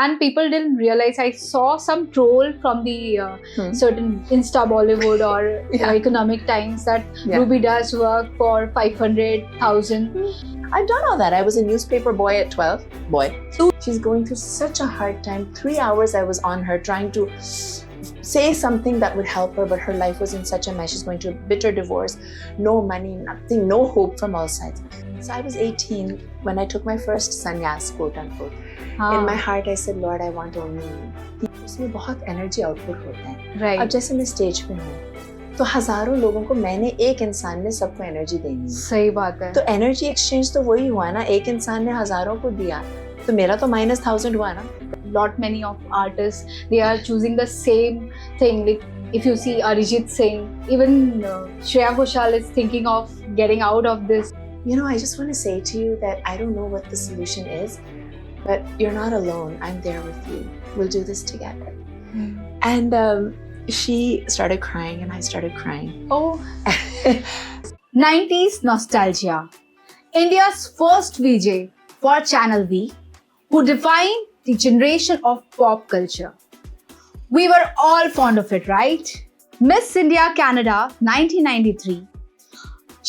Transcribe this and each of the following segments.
and people didn't realize. I saw some troll from the certain Insta Bollywood or Economic Times that Ruby does work for 500,000. I don't know that. I was a newspaper boy at 12. She's going through such a hard time. 3 hours I was on her trying to say something that would help her, but her life was in such a mess. She's going through a bitter divorce, no money, nothing, no hope from all sides. So I was 18 when I took my first sannyas, quote unquote. In my heart I said, Lord, I want only you. उसमें बहुत energy output होता है. अब जैसे मैं stage पे हूँ तो हजारों लोगों को मैंने एक इंसान ने सबको एनर्जी देनी है. सही बात है. तो एनर्जी एक्सचेंज तो वही हुआ ना, एक इंसान ने हजारों को दिया तो मेरा तो -1000 हुआ ना. Lot many of artists, they are choosing the same thing. Like if you see Arijit Singh, even Shreya Ghoshal is thinking of getting out of this. You know, I just want to say to you that I don't know what the solution is, but you're not alone. I'm there with you. We'll do this together. And she started crying and I started crying. Oh. 90s nostalgia. India's first VJ for Channel V, who defined the generation of pop culture. We were all fond of it, right? Miss India Canada 1993.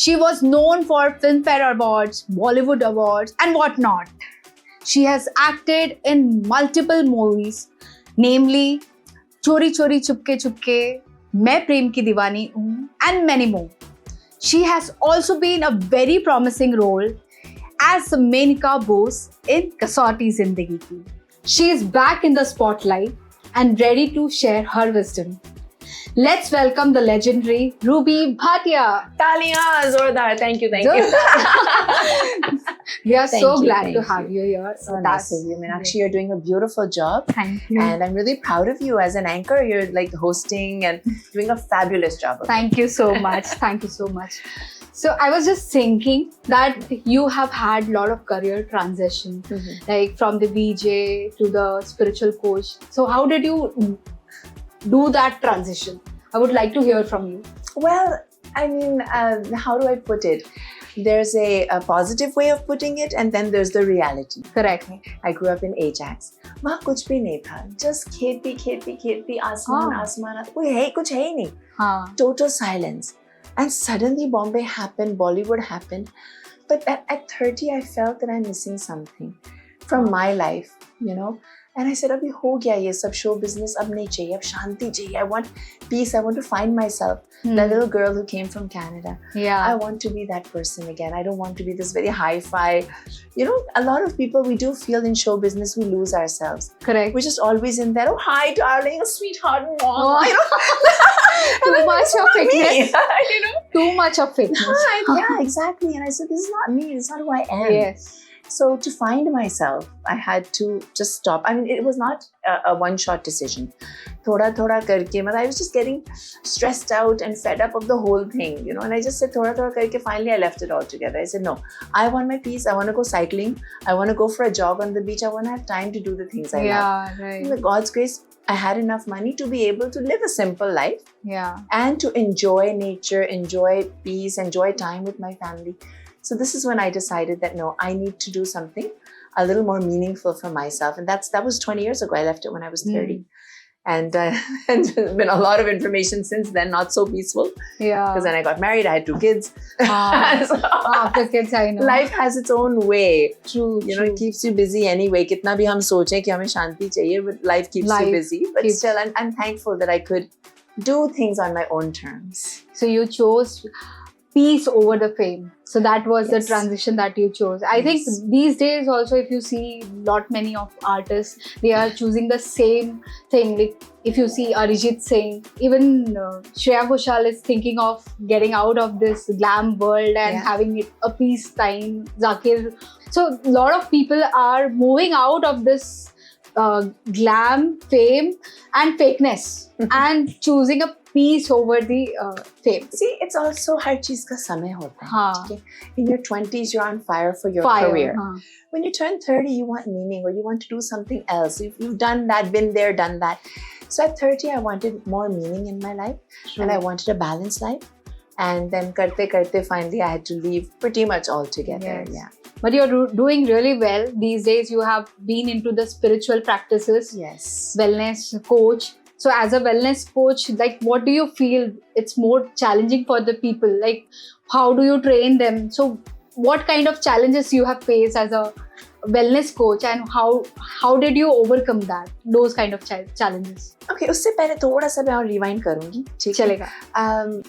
She was known for Filmfare Awards, Bollywood Awards, and whatnot. She has acted in multiple movies, namely Chori Chori Chupke Chupke, Main Prem Ki Diwani Hoon, and many more. She has also been a very promising role as Menka Bose in Kasauti Zindagi Ki. She is back in the spotlight and ready to share her wisdom. Let's welcome the legendary Ruby Bhatia. Taliyan, Zordar. Thank you. We are so glad to have you here. So nice of you, Meenakshi. You're doing a beautiful job. Thank you. And I'm really proud of you as an anchor. You're like hosting and doing a fabulous job. Thank you so much. Thank you so much. So I was just thinking that you have had a lot of career transition, like from the VJ to the spiritual coach. So how did you do that transition? I would like to hear from you. Well, I mean, how do I put it? There's a positive way of putting it, and then there's the reality. Correct. I grew up in Ajax. वहाँ कुछ भी नहीं था. Just खेती, आसमान, कुछ है ही नहीं. Total silence. And suddenly Bombay happened, Bollywood happened. But at 30, I felt that I'm missing something from my life, you know. And I said, abhi ho gaya ye sab show business, ab nahi chahiye, ab shanti chahiye. I want peace, I want to find myself. That little girl who came from Canada. Yeah. I want to be that person again. I don't want to be this very hi-fi. You know, a lot of people, we do feel in show business, we lose ourselves. Correct. We're just always in that, oh, hi, darling, sweetheart, mom. Oh. You know? Too much of fakeness. You know? Too much of fakeness. Yeah, exactly. And I said, this is not me. This is not who I am. Yes. So to find myself, I had to just stop. I mean, it was not a one-shot decision. Thoda karke, I was just getting stressed out and fed up of the whole thing, you know. And I just said, thoda karke, finally I left it all together. I said, no, I want my peace. I want to go cycling. I want to go for a jog on the beach. I want to have time to do the things I love. Yeah, right. And with God's grace, I had enough money to be able to live a simple life. Yeah. And to enjoy nature, enjoy peace, enjoy time with my family. So this is when I decided that no, I need to do something a little more meaningful for myself. And that was 20 years ago. I left it when I was 30. And there's been a lot of information since then, not so peaceful. Yeah. Because then I got married, I had 2 kids. After kids, I know. Life has its own way. True. You know, it keeps you busy anyway. Kitna bhi hum soche ki hame shanti chahiye, but life keeps you busy. But still, I'm thankful that I could do things on my own terms. So you chose peace over the fame. So that was the transition that you chose. I think these days also, if you see many of artists, they are choosing the same thing. Like if you see Arijit Singh, even Shreya Ghoshal is thinking of getting out of this glam world and having it a peace time. Zakir. So a lot of people are moving out of this glam, fame and fakeness and choosing a peace over the fame. See, it's also har cheez ka samay hota hai. Okay? In your 20s, you're on fire for your career. When you turn 30, you want meaning or you want to do something else. You've done that, been there, done that. So at 30, I wanted more meaning in my life and I wanted a balanced life. And then karte finally, I had to leave pretty much altogether. Yes. Yeah. But you're doing really well these days. You have been into the spiritual practices, Yes. wellness coach. So as a wellness coach, like, what do you feel it's more challenging for the people? Like, how do you train them? So what kind of challenges you have faced as a wellness coach, and how did you overcome those kind of challenges? Okay, उससे पहले थोड़ा सा मैं और rewind करूँगी, ठीक है? चलेगा.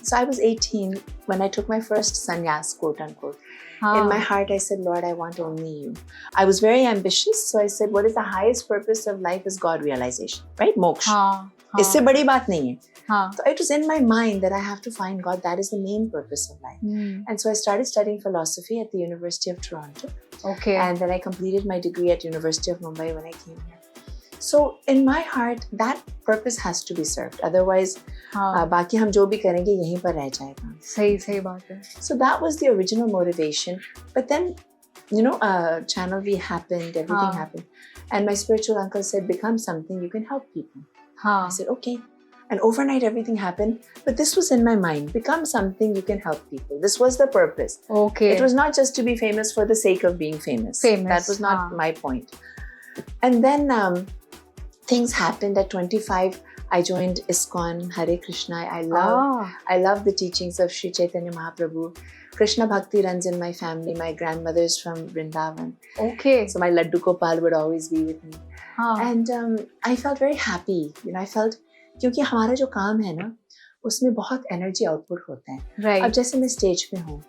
So I was 18 when I took my first sannyas, quote unquote. In my heart, I said, Lord, I want only you. I was very ambitious, so I said, what is the highest purpose of life is God realization, right? Moksha. इससे बड़ी बात नहीं है. So it was in my mind that I have to find God. That is the main purpose of life. And so I started studying philosophy at the University of Toronto. Okay. And then I completed my degree at University of Mumbai when I came here. So in my heart, that purpose has to be served. Otherwise, बाकी हम जो भी करेंगे यहीं पर रह जाएगा. सही बात है. So that was the original motivation. But then, you know, Channel V happened, everything happened. And my spiritual uncle said, become something you can help people. I said, okay. And overnight everything happened. But this was in my mind. Become something you can help people. This was the purpose. Okay. It was not just to be famous for the sake of being famous. That was not my point. And then things happened at 25. I joined ISKCON, Hare Krishna. I love the teachings of Sri Chaitanya Mahaprabhu. Krishna Bhakti runs in my family. My grandmother is from Vrindavan. Okay. So my Laddu Gopal would always be with me. And I felt very happy. You know, I felt, क्योंकि हमारा जो काम है ना, उसमें बहुत energy output होता है. Right. अब जैसे मैं स्टेज पे हूँ,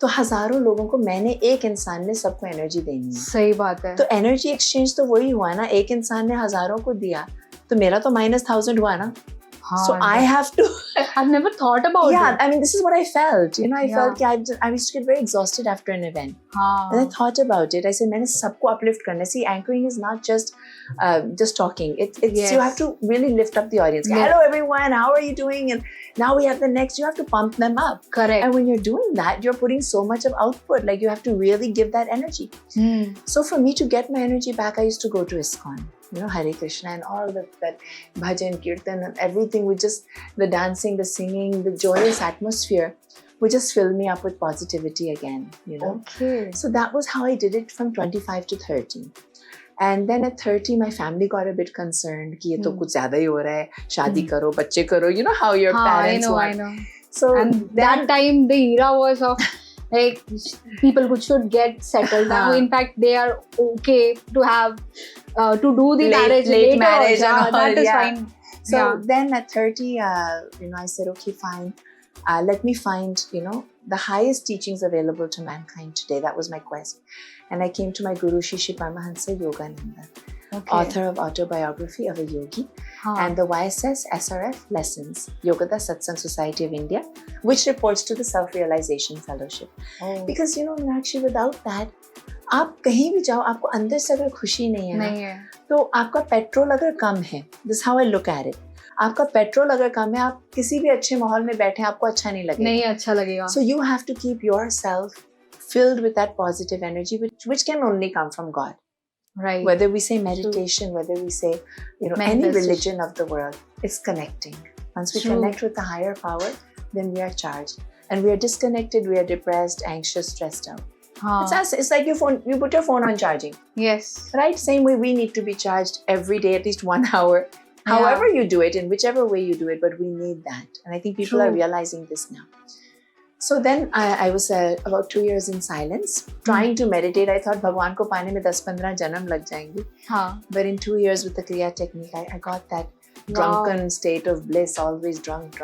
तो हजारों लोगों को मैंने एक इंसान ने सबको एनर्जी देनी है. सही बात है. तो एनर्जी एक्सचेंज तो वही हुआ ना, एक इंसान ने हजारों को दिया, तो मेरा तो -1000 हुआ ना. So I have to. I've never thought about it. Yeah, I mean, this is what I felt. You know, I felt that I used to get very exhausted after an event. And I thought about it. I said, मैंने सबको uplift करना. See, anchoring is not just talking. It's you have to really lift up the audience. Hello, everyone. How are you doing? And now we have the next. You have to pump them up. Correct. And when you're doing that, you're putting so much of output. Like, you have to really give that energy. So for me to get my energy back, I used to go to ISKCON. You know, Hare Krishna and all that bhajan, kirtan and everything would just, the dancing, the singing, the joyous atmosphere would just fill me up with positivity again, you know. Okay. So that was how I did it from 25 to 30. And then at 30, my family got a bit concerned कि ये तो कुछ ज़्यादा ही हो रहा है, शादी करो, बच्चे करो, you know how your parents want. I know. So and that time the era was of like people who should get settled. Now, in fact, they are okay to have to do the late marriage. That is fine. So then at 30, you know, I said, okay, fine. Let me find, you know, the highest teachings available to mankind today. That was my quest. And I came to my Guru Shri Paramahansa Yogananda, author of Autobiography of a Yogi, and the YSS SRF Lessons, Yogoda Satsang Society of India, which reports to the Self-Realization Fellowship. Because, you know, Meenakshi, without that, आप कहीं भी जाओ, आपको अंदर से अगर खुशी नहीं है ना, तो आपका पेट्रोल अगर कम है, this is how I look at it. आपका पेट्रोल अगर कम है, आप किसी भी अच्छे माहौल में बैठे, आपको अच्छा नहीं लगेगा. नहीं अच्छा लगेगा. So you have to keep yourself filled with that positive energy, which can only come from God. Right. Whether we say meditation, whether we say, you know, any religion of the world, it's connecting. Once we connect with the higher power, then we are charged. And we are disconnected, we are depressed, anxious, stressed out. It's like your phone, you put your phone on charging. Yes. Right? Same way we need to be charged every day, at least 1 hour. However you do it, in whichever way you do it, but we need that. And I think people are realizing this now. So then I was about 2 years in silence, trying to meditate. I thought, Bhagwan ko paane mein 10-15 janam lag jayenge. But in 2 years with the Kriya technique, I got that drunken state of bliss, always drunk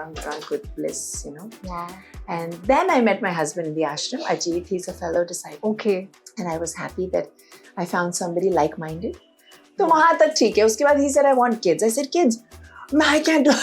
with bliss, you know. Wow. And then I met my husband in the ashram, Ajit. He's a fellow disciple. Okay. And I was happy that I found somebody like-minded. So वहाँ तक ठीक है. उसके बाद he said, I want kids. I said, kids? I can't do it.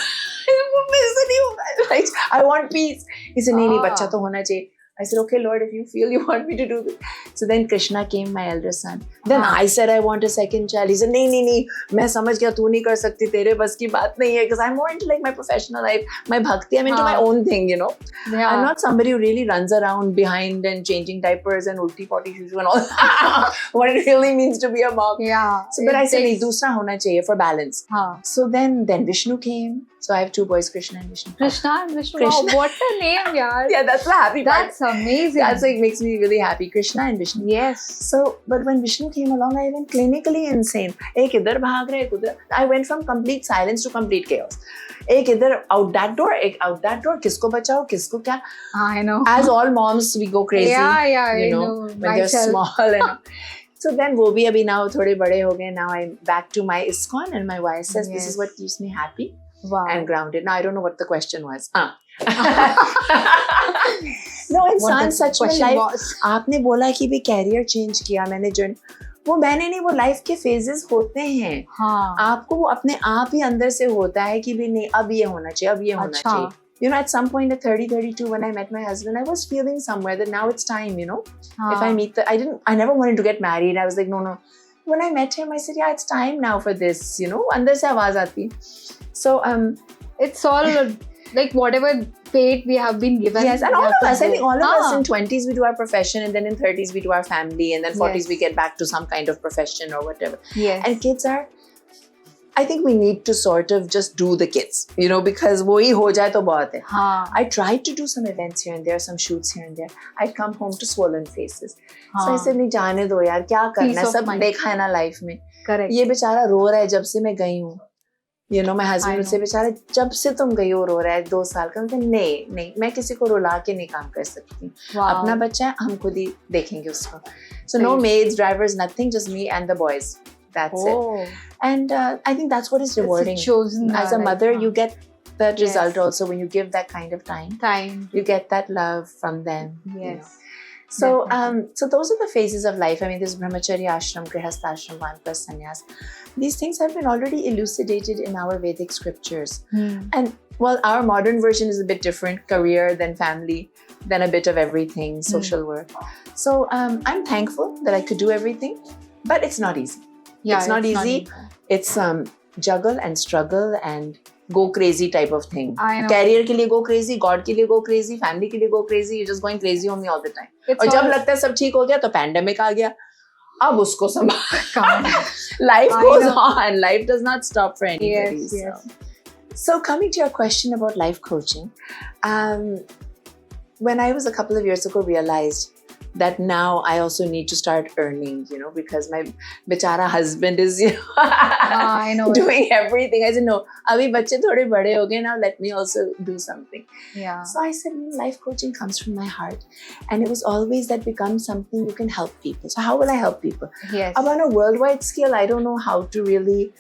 I want peace. He said, नहीं बच्चा तो होना चाहिए. I said, okay, Lord, if you feel you want me to do this. So then Krishna came, my elder son. Then I said, I want a second child. He said, नहीं, मैं समझ गया तू नहीं कर सकती, तेरे बस की बात नहीं है. Because I'm more into like my professional life, my bhakti. I'm into my own thing, you know. I'm not somebody who really runs around behind and changing diapers and ulti potty shushu and all that. What it really means to be a mom. Yeah. So, but I said, नहीं, दूसरा होना चाहिए for balance. So then Vishnu came. So I have 2 boys, Krishna and Vishnu. Krishna and Vishnu. Wow, what a name, yaar. Yeah, that's the happy part. That's amazing. That's like makes me really happy. Krishna and Vishnu. Yes. So, but when Vishnu came along, I went clinically insane. एक इधर भाग रहा है, एक उधर. I went from complete silence to complete chaos. एक इधर out that door, एक out that door. किसको बचाओ, किसको क्या? I know. As all moms, we go crazy. Yeah, you I know, know when they're myself. small. And so then वो भी अभी now थोड़े बड़े हो गए. Now I'm back to my ISKCON, and my wife says this is Yes. what keeps me happy Wow. and grounded. Now I don't know what the question was. No, What इंसान the सच में question life was. आपने बोला कि भी career change किया मैंने जो वो मैंने नहीं वो लाइफ के फेजेस होते हैं हाँ. आपको वो अपने आप ही अंदर से होता है कि भी नहीं अब ये होना चाहिए अब ये होना अच्छा. चाहिए you know at some point at 30-32 when I met my husband I was feeling somewhere that now it's time you know if I meet I never wanted to get married I was like no when I met him I said yeah it's time now for this you know अंदर से आवाज आती so It's all like whatever fate we have been given. yes, and we all have of to us. I go. think all of us in 20s we do our profession, and then in 30s we do our family, and then 40s Yes. we get back to some kind of profession or whatever. Yes. And kids are. I think we need to sort of just do the kids, you know, because wo hi ho jaye to bahut hai. हाँ. I tried to do some events here and there, some shoots here and there. I'd come home to swollen faces. So I हाँ. said, नहीं जाने दो यार, क्या करना Peace है, of सब mind. देखा है ना लाइफ में. Correct. ये बेचारा रो रहा है जब से मैं गई हूँ. You know, my I husband would know. say, बेचारा जब से तुम गई हो रो रहा है 2 साल का. नहीं, मैं किसी को रुला के नहीं काम कर सकती. Wow. अपना बच्चा है, हम खुद ही देखेंगे उसको. So no Right. maids, drivers, nothing, just me and the boys. That's it. Oh. And I think that's what is rewarding. It's chosen As a like, mother, you get that Yes. result also when you give that kind of time. time. You get that love from them. you know. Yes. So, Definitely. so those are the phases of life. I mean, there's brahmacharya ashram, grihastha ashram, vanaprastha sannyas. These things have been already elucidated in our Vedic scriptures. Hmm. And well, our modern version is a bit different: career, then family, then a bit of everything, social work. So I'm thankful that I could do everything, but it's not easy. Yeah, It's not easy. It's juggle and struggle and go crazy type of thing. I know. Career के लिए go crazy, God के लिए go crazy, family के लिए go crazy. You're just going crazy on me all the time. It's और जब all लगता है सब ठीक हो गया तो pandemic आ गया. अब उसको संभाल. calm. Life I goes know. on. Life does not stop for anybody. Yes, yes. So coming to your question about life coaching, when I was a couple of years ago realized that now I also need to start earning, you know, because my बेचारा husband is, you know, I know. doing everything. I said, no, अभी बच्चे थोड़े बड़े हो गए, now let me also do something. Yeah. So I said, life coaching comes from my heart. And it was always that becomes something you can help people. So how will I help people? Yes. Up on a worldwide scale, I don't know how to really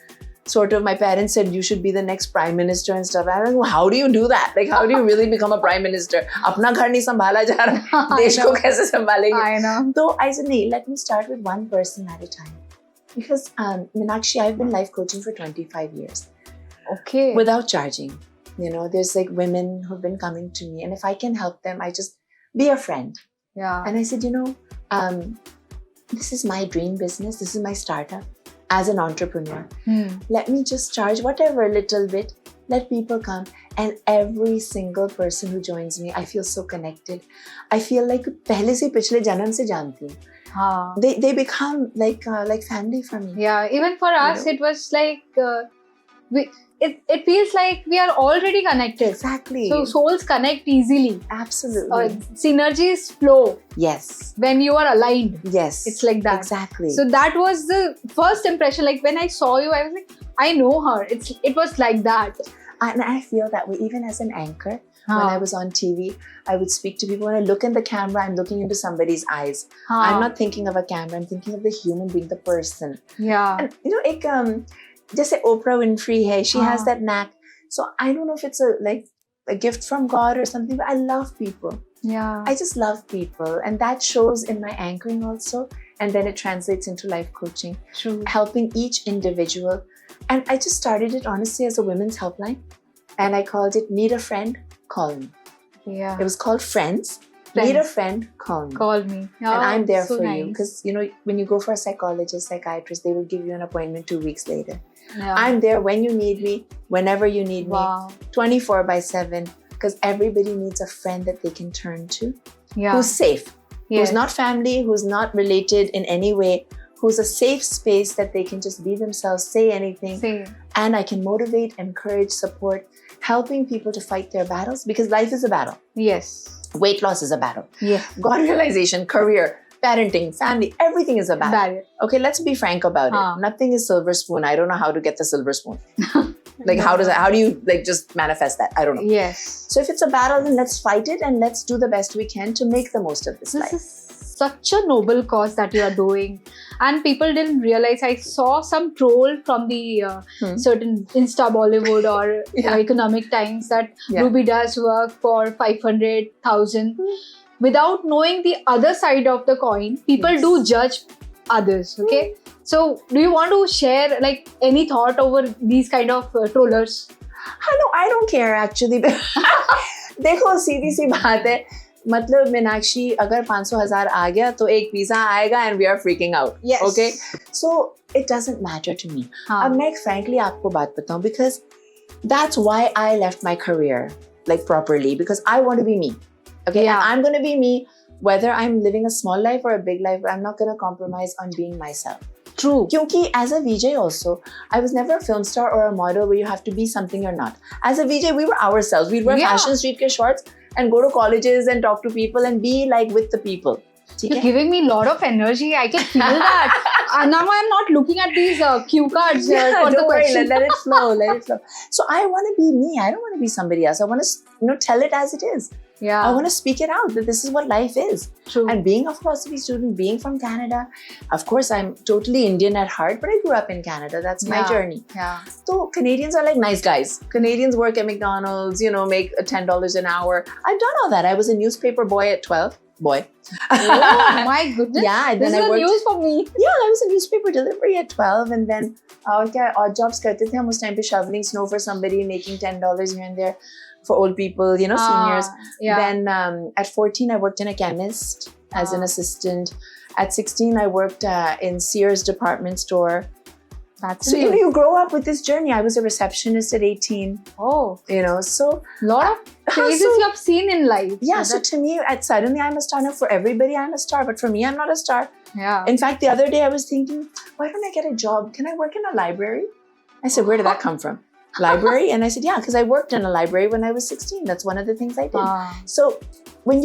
sort of, my parents said you should be the next prime minister and stuff. I don't know, how do you do that? Like, how do you really become a prime minister? अपना घर नहीं संभाला जा रहा, देश को कैसे संभालेंगे? I know. So I said, nee, let me start with one person at a time. Because Meenakshi, I've been life coaching for 25 years Okay. without charging. You know, there's like women who've been coming to me, and if I can help them, I just be a friend. Yeah. And I said, you know, this is my dream business. This is my startup as an entrepreneur. Hmm. Let me just charge whatever little bit. Let people come. And every single person who joins me, I feel so connected. I feel like पहले से पिछले जन्म से जानती हूँ. हाँ. They become like family for me. Yeah. Even for us, know? it was like it feels like we are already connected. Exactly. So souls connect easily. Absolutely. Synergies flow Yes. when you are aligned. Yes. It's like that. Exactly. So that was the first impression. Like when I saw you, I was like, I know her. It was like that. And I feel that way even as an anchor. When I was on TV, I would speak to people. When I look in the camera, I'm looking into somebody's eyes. I'm not thinking of a camera. I'm thinking of the human being, the person. Yeah. And you know, एक जैसे Oprah Winfrey है, she has that knack. So I don't know if it's a gift from God or something, but I love people. Yeah. I just love people, and that shows in my anchoring also. And then it translates into life coaching, True. helping each individual. And I just started it honestly as a women's helpline, and I called it "Need a Friend, Call Me." Yeah. It was called Friends. Need a friend, call me. Call me. And I'm there so for you nice. because you know when you go for a psychologist, psychiatrist, they will give you an appointment 2 weeks later. Yeah. I'm there when you need me, whenever you need Wow. me, 24/7. Because everybody needs a friend that they can turn to, Yeah. who's safe, Yes. who's not family, who's not related in any way, who's a safe space that they can just be themselves, say anything, Same. and I can motivate, encourage, support, helping people to fight their battles because life is a battle. Yes. Weight loss is a battle. Yeah. God realization, career, parenting, family, everything is a barrier. Okay, let's be frank about Haan. it. Nothing is silver spoon. I don't know how to get the silver spoon. Like, how do you like just manifest that? I don't know. Yes. So if it's a battle, then let's fight it and let's do the best we can to make the most of this This life. is such a noble cause that you are doing, and people didn't realize. I saw some troll from the certain Insta Bollywood or Yeah. Economic Times that Yeah. Ruby does work for 500,000 without knowing the other side of the coin. People Yes. do judge others. Okay, so do you want to share like any thought over these kind of trollers? I don't care actually. देखो सीधी सी बात है, मतलब मीनाक्षी अगर 500,000 आ गया तो एक pizza आएगा and we are freaking out. Yes. Okay, so it doesn't matter to me. अब मैं frankly आपको बात बताऊं, because that's why I left my career like properly, because I want to be me. Okay, Yeah. and I'm going to be me whether I'm living a small life or a big life. I'm not going to compromise on being myself. True. Kyunki as a VJ also, I was never a film star or a model where you have to be something or not. As a VJ, we were ourselves. We'd wear Yeah. fashion street ke shorts and go to colleges and talk to people and be like with the people. You're giving me a lot of energy. I can feel that. Now I'm not looking at these cue cards Yeah, for the don't worry, question. let it flow, let it flow. So I want to be me. I don't want to be somebody else. I want to, tell it as it is. Yeah, I want to speak it out that this is what life is. true. And being a philosophy student, being from Canada, of course, I'm totally Indian at heart, but I grew up in Canada. That's my Yeah. journey. Yeah. So Canadians are like nice guys. Canadians work at McDonald's, make $10 an hour. I've done all that. I was a newspaper boy at 12. Boy. Oh my goodness. Yeah, and This then is I a worked. news for me. Yeah, I was a newspaper delivery at 12, and then odd jobs करते थे हम उस time पे, shoveling snow for somebody, making $10 here and there for old people, seniors. Yeah. Then at 14, I worked in a chemist as an assistant. At 16, I worked in Sears department store. That's So it. you grow up with this journey. I was a receptionist at 18. Oh, So lot of phases so- you have seen in life. yeah. So So to me, suddenly I'm a star. Now for everybody, I'm a star, but for me, I'm not a star. yeah. In fact, the other day I was thinking, why don't I get a job? Can I work in a library? I said, where did that come from? Library? And I said, yeah, because I worked in a library when I was 16. That's one of the things I did. So when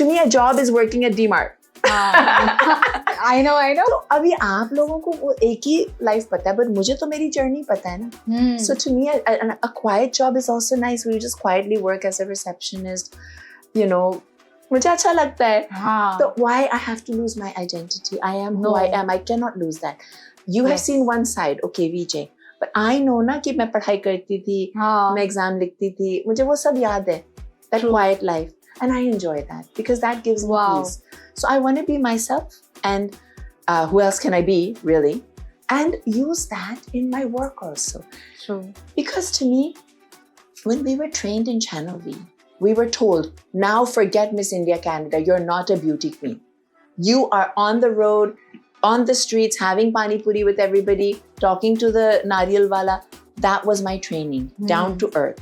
to me, a job is working at DMart. I know. तो अभी आप लोगों को वो एक ही life पता है, but मुझे तो मेरी जर्नी पता है ना. Hmm. So to me, a quiet job is also nice where you just quietly work as a receptionist. मुझे अच्छा लगता है. हाँ. So why I have to lose my identity? I am who No. I am. I cannot lose that. You have Yes. seen one side, okay, VJ. But I know ना कि मैं पढ़ाई करती थी, हाँ. मैं एग्जाम लिखती थी, मुझे वो सब याद है. That True. quiet life. And I enjoy that because that gives me Wow. peace. So I want to be myself, and who else can I be, really? And use that in my work also. True. Because to me, when we were trained in Channel V, we were told, now forget Miss India Canada, you're not a beauty queen. You are on the road, on the streets, having pani puri with everybody, talking to the nariyal wala. That was my training, down to earth.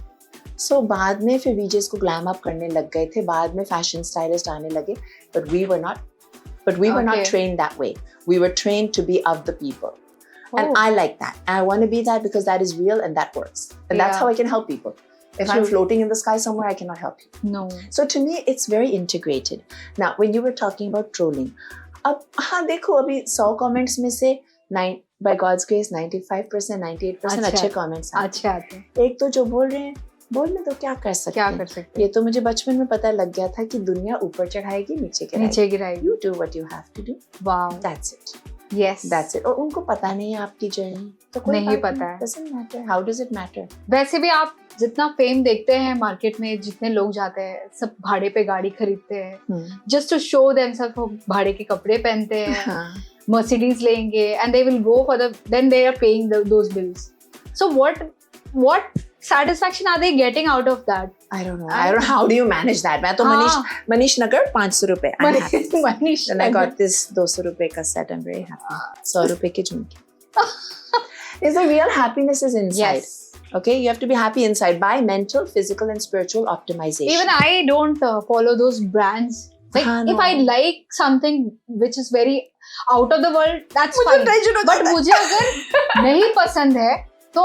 So बाद में फिर VJs को glam up करने लग गए थे, बाद में fashion stylist आने लगे, but we were not Okay. trained that way. We were trained to be of the people. And Oh. I like that. And I want to be that because that is real and that works. And that's Yeah. how I can help people. If I'm True. floating in the sky somewhere, I cannot help you. No. So to me, it's very integrated. Now, when you were talking about trolling, अब हाँ देखो अभी 100 comments में से by God's grace 95%, 98% अच्छा। अच्छे comments आते अच्छा आते हैं. हैं. एक तो जो बोल रहे हैं, बोलने तो क्या कर सकते क्या हैं. कर सकते ये हैं? तो मुझे बचपन में पता लग गया था कि दुनिया ऊपर चढ़ाएगी नीचे गिराएगी. नीचे गिराएगी. You do what you have to do. Wow. That's it. Yes. That's it. और उनको पता नहीं है आपकी जर्नी. तो कोई नहीं बात पता है. Doesn't matter. How does it matter? वैसे भी आप जितना फेम देखते हैं मार्केट में, जितने लोग जाते हैं, सब भाड़े पे गाड़ी खरीदते हैं. Just to show themselves, वो भाड़े के कपड़े पहनते हैं. हाँ. Mercedes लेंगे and they will go for then they are paying those bills. So what satisfaction are they getting out of that? I don't know. I don't know. How do you manage that? मैं तो Manish Nagar 500 रुपए. I'm happy. Manish And I got this 200 रुपए का set. I'm very happy. 100 रुपए की झुमकी. Is the real happiness is inside. Yes. Okay, you have to be happy inside by mental, physical, and spiritual optimization. Even I don't follow those brands. Like no. if I like something which is very out of the world, that's मुझे fine. tension होता But है. मुझे अगर नहीं पसंद है, So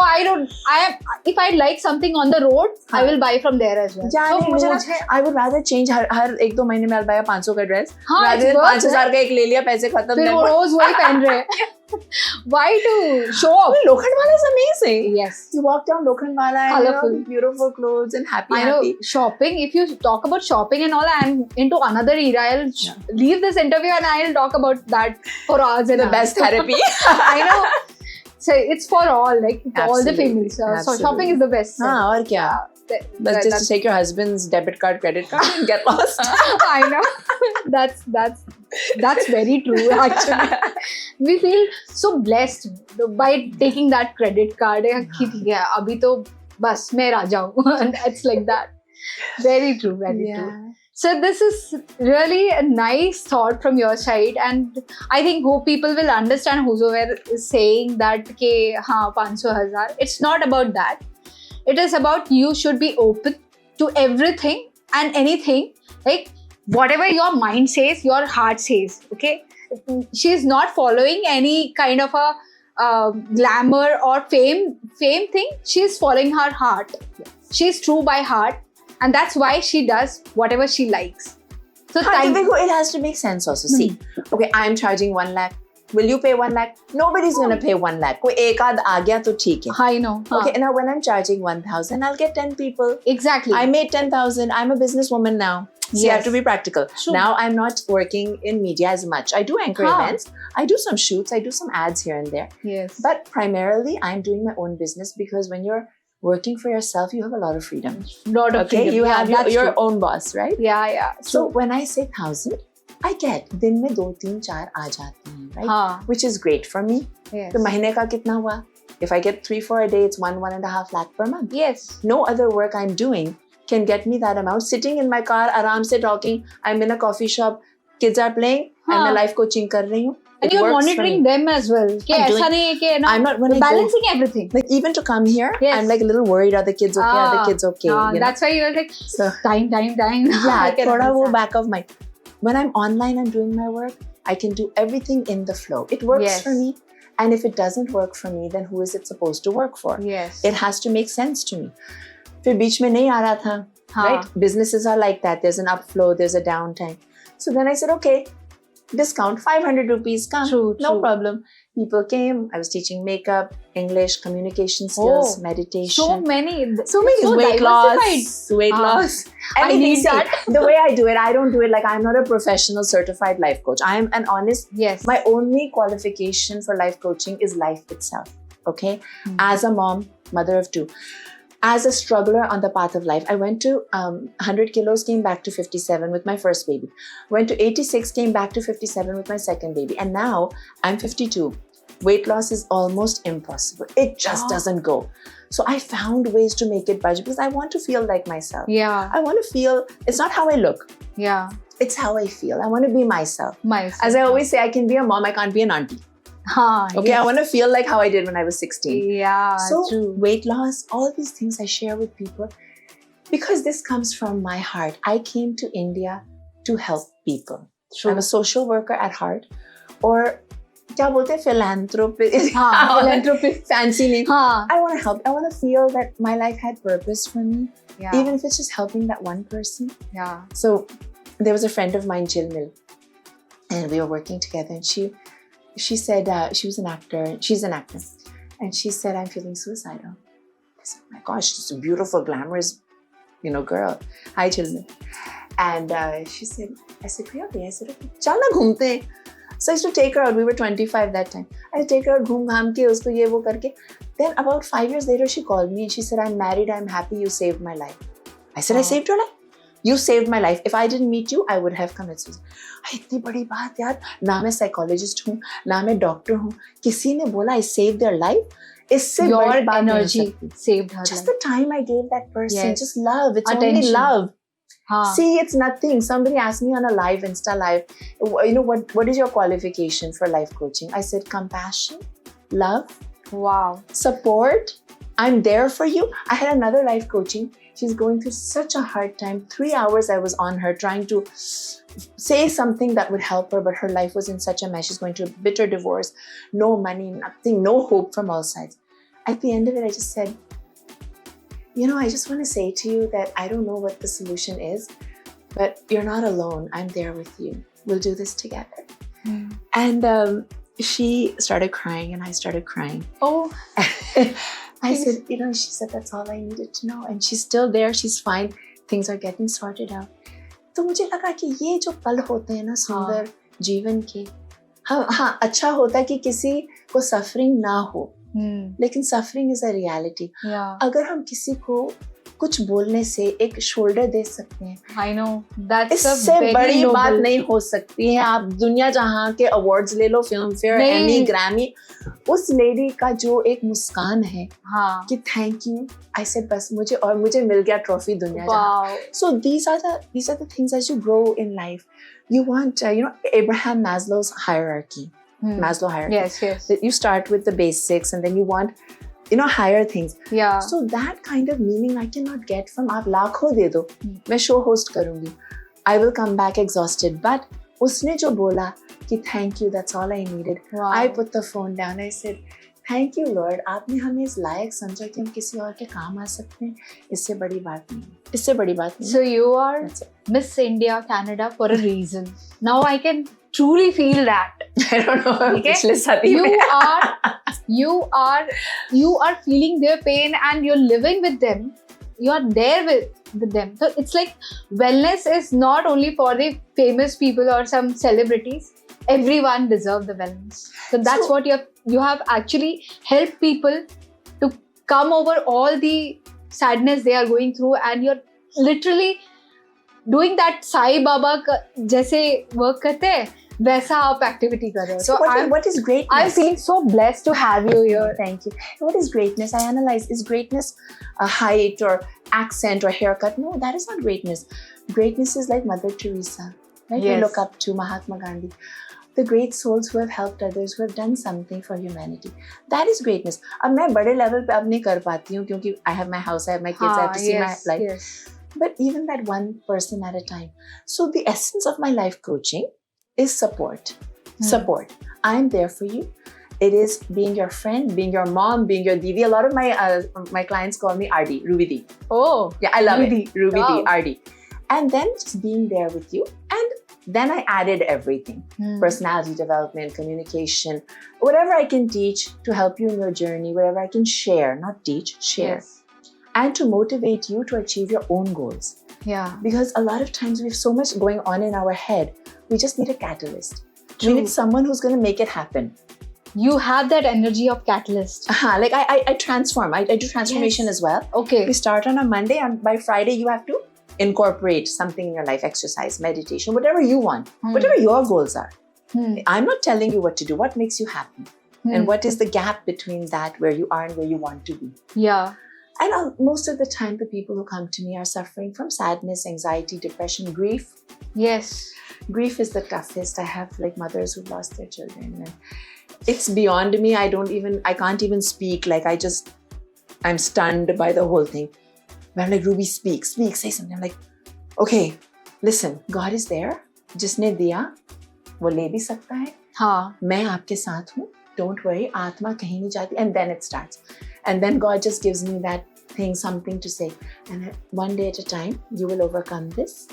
if I like something on the road, I will buy from there as well. Yeah, So नहीं, मुझे मुझे- I would rather change हर 1-2 महीने में I'll buy a 500 का ड्रेस हाँ, rather it's than worth 5,000 का एक ले लिया पैसे खत्म फिर then वो what? रोज वही पहन रहे हैं. Why to show off? Lokhandwala is amazing. Yes. You walk down Lokhandwala and Colourful. beautiful clothes and happy. I know shopping. If you talk about shopping and all, I'm into another era. I'll leave this interview and I'll talk about that for hours and The hours. best therapy. I know. So it's for all, like all the Absolutely. females. So Absolutely. shopping is the best. हाँ और क्या? But just to take your husband's debit card, credit card, and get lost. I know. That's very true. Actually, we feel so blessed by taking that credit card. कि ठीक है, अभी तो बस मैं राजा हूँ. It's like that. Very true. Very true. So this is really a nice thought from your side, and I think hope people will understand whosoever is saying that ke हाँ 500,000. It's not about that. It is about you should be open to everything and anything. Like whatever your mind says, your heart says. Okay, she is not following any kind of a glamour or fame thing. She is following her heart. She is true by heart. And that's why she does whatever she likes. So it has to make sense also. See, okay, I'm charging 1 lakh. Will you pay 1 lakh? Nobody's going to pay 1 lakh. कोई एक आध आ गया तो ठीक है. I know. Okay, now when I'm charging 1,000, I'll get 10 people. Exactly. I made 10,000. I'm a businesswoman now. So you have to be practical. True. Now I'm not working in media as much. I do anchor events. I do some shoots. I do some ads here and there. Yes. But primarily, I'm doing my own business because when you're working for yourself, you have a lot of freedom. Lot of freedom. You Yeah, have that's your true. own boss, right? Yeah. So when I say 1,000, I get दिन में 2, 3, 4 आ जाते हैं, right? हाँ. Which is great for me. Yes. तो महीने का कितना हुआ? If I get 3-4 a day, it's 1.5 lakh per month. Yes. No other work I'm doing can get me that amount. Sitting in my car, आराम से talking. I'm in a coffee shop. Kids are playing. हाँ. and मैं life coaching कर रही हूँ. And It you're works for monitoring me. them as well. कि I'm ऐसा doing- नहीं है कि ना. I'm not when I go, balancing everything. like even to come here, Yes. I'm like a little worried. Are the kids okay? Are the kids okay? You know? That's why you're like So time. yeah, I can थोड़ा वो understand. back of mind. When I'm online and doing my work, I can do everything in the flow. It works Yes. for me. And if it doesn't work for me, then who is it supposed to work for? Yes. It has to make sense to me. फिर बीच में नहीं आ रहा था, हाँ. right? Businesses are like that. There's an upflow, there's a downtime. So then I said, okay, discount 500 rupees. Come, True, no true. problem. People came. I was teaching makeup, English, communication skills, Oh, meditation. So many. So many so weight diversified. weight Ah. loss. I Anything. need See, that. the way I do it, I don't do it like I'm not a professional certified life coach. I am an honest. Yes. My only qualification for life coaching is life itself. Okay, as a mom, mother of two. As a struggler on the path of life, I went to 100 kilos, came back to 57 with my first baby. Went to 86, came back to 57 with my second baby. And now I'm 52. Weight loss is almost impossible. It just doesn't go. So I found ways to make it budge because I want to feel like myself. Yeah. I want to feel, it's not how I look, Yeah. it's how I feel. I want to be myself. Myself. As I always say, I can be a mom, I can't be an auntie. Haan, Okay, yes. I want to feel like how I did when I was 16. Yeah. So true. weight loss, all these things I share with people because this comes from my heart. I came to India to help people. True. I'm a social worker at heart, or क्या बोलते हैं philanthropist. हाँ, philanthropist. Fancy name. हाँ. I want to help. I want to feel that my life had purpose for me, Yeah. even if it's just helping that one person. Yeah. So there was a friend of mine, Jill Mill, and we were working together, and she said she was an actor. She's an actor, and she said, "I'm feeling suicidal." I said, "My gosh, she's a beautiful, glamorous, girl." Hi, Jill Mill. And she said, "I said, really?" I said, "Okay, चल ना घूमते हैं." So I used to take her out. We were 25 that time. I used to take her out, घूम घाम के उसको ये वो करके. Then about 5 years later, she called me and she said, "I'm married. I'm happy. You saved my life." I said, "I saved your life? You saved my life. If I didn't meet you, I would have committed suicide." इतनी बड़ी बात यार. ना मैं psychologist हूँ, ना मैं doctor हूँ. किसी ने बोला I saved their life. इससे Your बड़ी बात नहीं हो energy सकती. saved her Just life. the time I gave that person, Yes. just love. It's only Attention. love. Haan. See, it's nothing. Somebody asked me on a live, Insta live, what is your qualification for life coaching? I said compassion, love, Wow. support. I'm there for you. I had another life coaching. She's going through such a hard time. 3 hours I was on her trying to say something that would help her, but her life was in such a mess. She's going through a bitter divorce, no money, nothing, no hope from all sides. at the end of it, I just said, you know, I just want to say to you that I don't know what the solution is, but you're not alone. I'm there with you. We'll do this together. And she started crying and I started crying. Oh. I said, you know, she said, that's all I needed to know. And she's still there. She's fine. Things are getting sorted out. तो मुझे लगा कि ये जो पल होते हैं ना सुंदर जीवन के, हाँ अच्छा होता है कि किसी को सफरिंग ना हो, लेकिन सफरिंग इज अ रियलिटी. अगर हम किसी को कुछ बोलने से एक शोल्डर दे सकते हैं, I know, that's इससे बड़ी बात नहीं हो सकती है. आप दुनिया जहाँ के अवार्ड्स ले लो, फिल्म फेयर, एमी, ग्रैमी, उस लेडी का जो एक मुस्कान है कि थैंक यू, आई सेड बस मुझे मिल गया ट्रॉफी दुनिया जहाँ. So these are the things as you grow in life. You want Abraham Maslow's hierarchy. Maslow hierarchy. Yes. You start with the basics and then you want higher things. Yeah. So that kind of meaning I cannot get from आप लाखों दे दो, मैं show host करूँगी, I will come back exhausted. But उसने जो बोला कि thank you, that's all I needed. Wow. I put the phone down. I said, thank you Lord, आपने हमें इस लायक समझा कि हम किसी और के काम आ सकते हैं. इससे बड़ी बात नहीं. So you are Miss India Canada for a reason. Now I can truly feel that. I don't know. Okay? You are feeling their pain and you're living with them. You are there with them. So it's like wellness is not only for the famous people or some celebrities. Everyone deserves the wellness. So that's what you have actually helped people to come over all the sadness they are going through, and you're literally doing that Sai Baba जैसे work करते हैं वैसा आप activity कर रहे हो. So what is greatness? I'm feeling so blessed to have you here. Thank you. What is greatness? I analyze, is greatness a height or accent or haircut? No, that is not greatness. Greatness is like Mother Teresa, right? Yes. We look up to Mahatma Gandhi. The great souls who have helped others, who have done something for humanity. That is greatness. अब मैं बड़े level पे अब नहीं कर पाती हूँ क्योंकि I have my house, I have my kids, I have to see my life. Yes. But even that one person at a time. So the essence of my life coaching is support. Support. I'm there for you. It is being your friend, being your mom, being your Didi. A lot of my clients call me RD, Ruby D. Oh, yeah, I love Ruby. it. Ruby Wow. D, RD. And then just being there with you. And then I added everything. Personality development, communication, whatever I can teach to help you in your journey, whatever I can share, not teach, share. Yes. And to motivate you to achieve your own goals. Yeah. Because a lot of times we have so much going on in our head, we just need a catalyst. True. We need someone who's going to make it happen. You have that energy of catalyst. Like I transform. I do transformation as well. Okay. We start on a Monday and by Friday you have to incorporate something in your life, exercise, meditation, whatever you want, whatever your goals are. I'm not telling you what to do, what makes you happy. And what is the gap between that where you are and where you want to be. Yeah. And most of the time, the people who come to me are suffering from sadness, anxiety, depression, grief. Yes. Grief is the toughest. I have like mothers who've lost their children. And it's beyond me. I can't even speak. Like I'm stunned by the whole thing. But I'm like, Ruby, speak, say something. I'm like, okay, listen, God is there. जिसने दिया, वो ले भी सकता है. हाँ. मैं आपके साथ हूँ. Don't worry, आत्मा कहीं नहीं जाती. And then it starts. And then God just gives me that thing, something to say. And one day at a time, you will overcome this,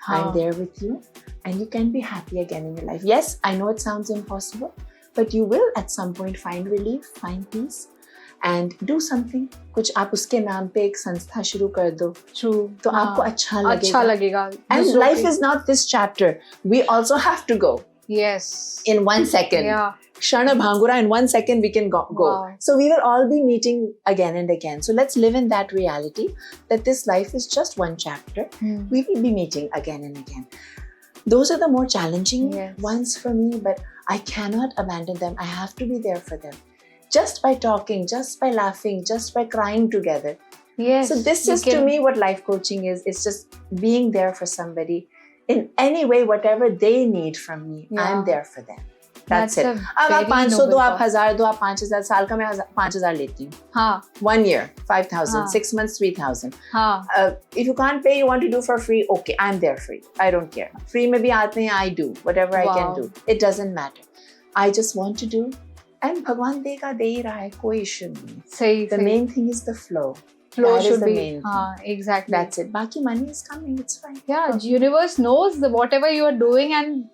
I'm there with you. And you can be happy again in your life. Yes, I know it sounds impossible, but you will at some point find relief, find peace, and do something. कुछ आप उसके नाम पे एक संस्था शुरू कर दो. True. तो आपको अच्छा लगेगा. And life is not this chapter. We also have to go. Yes. In 1 second. Yeah. Kshana Bhangura, in 1 second we can go. Wow. So we will all be meeting again and again. So let's live in that reality that this life is just one chapter. We will be meeting again and again. Those are the more challenging ones for me, but I cannot abandon them. I have to be there for them. Just by talking, just by laughing, just by crying together. Yes. So this is to me what life coaching is. It's just being there for somebody in any way, whatever they need from me. I'm there for them. That's it. अब आप 500 दो, आप 1000 दो, आप 5000, साल का मैं 5000 लेती हूँ. हाँ. 1 year, 5000, 6 months, 3000. हाँ. If you can't pay, you want to do for free, okay, I'm there for you. I don't care. Free में भी आते हैं, I do whatever I can do. It doesn't matter. I just want to do And भगवान देगा दे ही रहा है, कोई issue नहीं है. सही The main thing is the flow. flow that is should the be main thing. exactly. That's it. बाकी money is coming. It's fine. Yeah, universe knows whatever you are doing, and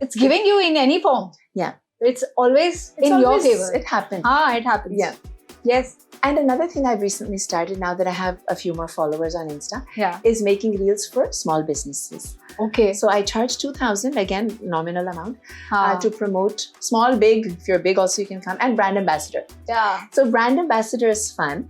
it's giving you in any form. Yeah. It's always It's in your always, favor. It happens. It happens. Yeah. Yes. And another thing I've recently started, now that I have a few more followers on Insta, Yeah. is making reels for small businesses. Okay. So I charge 2,000, again, nominal amount, हाँ. to promote small, big. If you're big also you can come, and brand ambassador. Yeah. So brand ambassador is fun,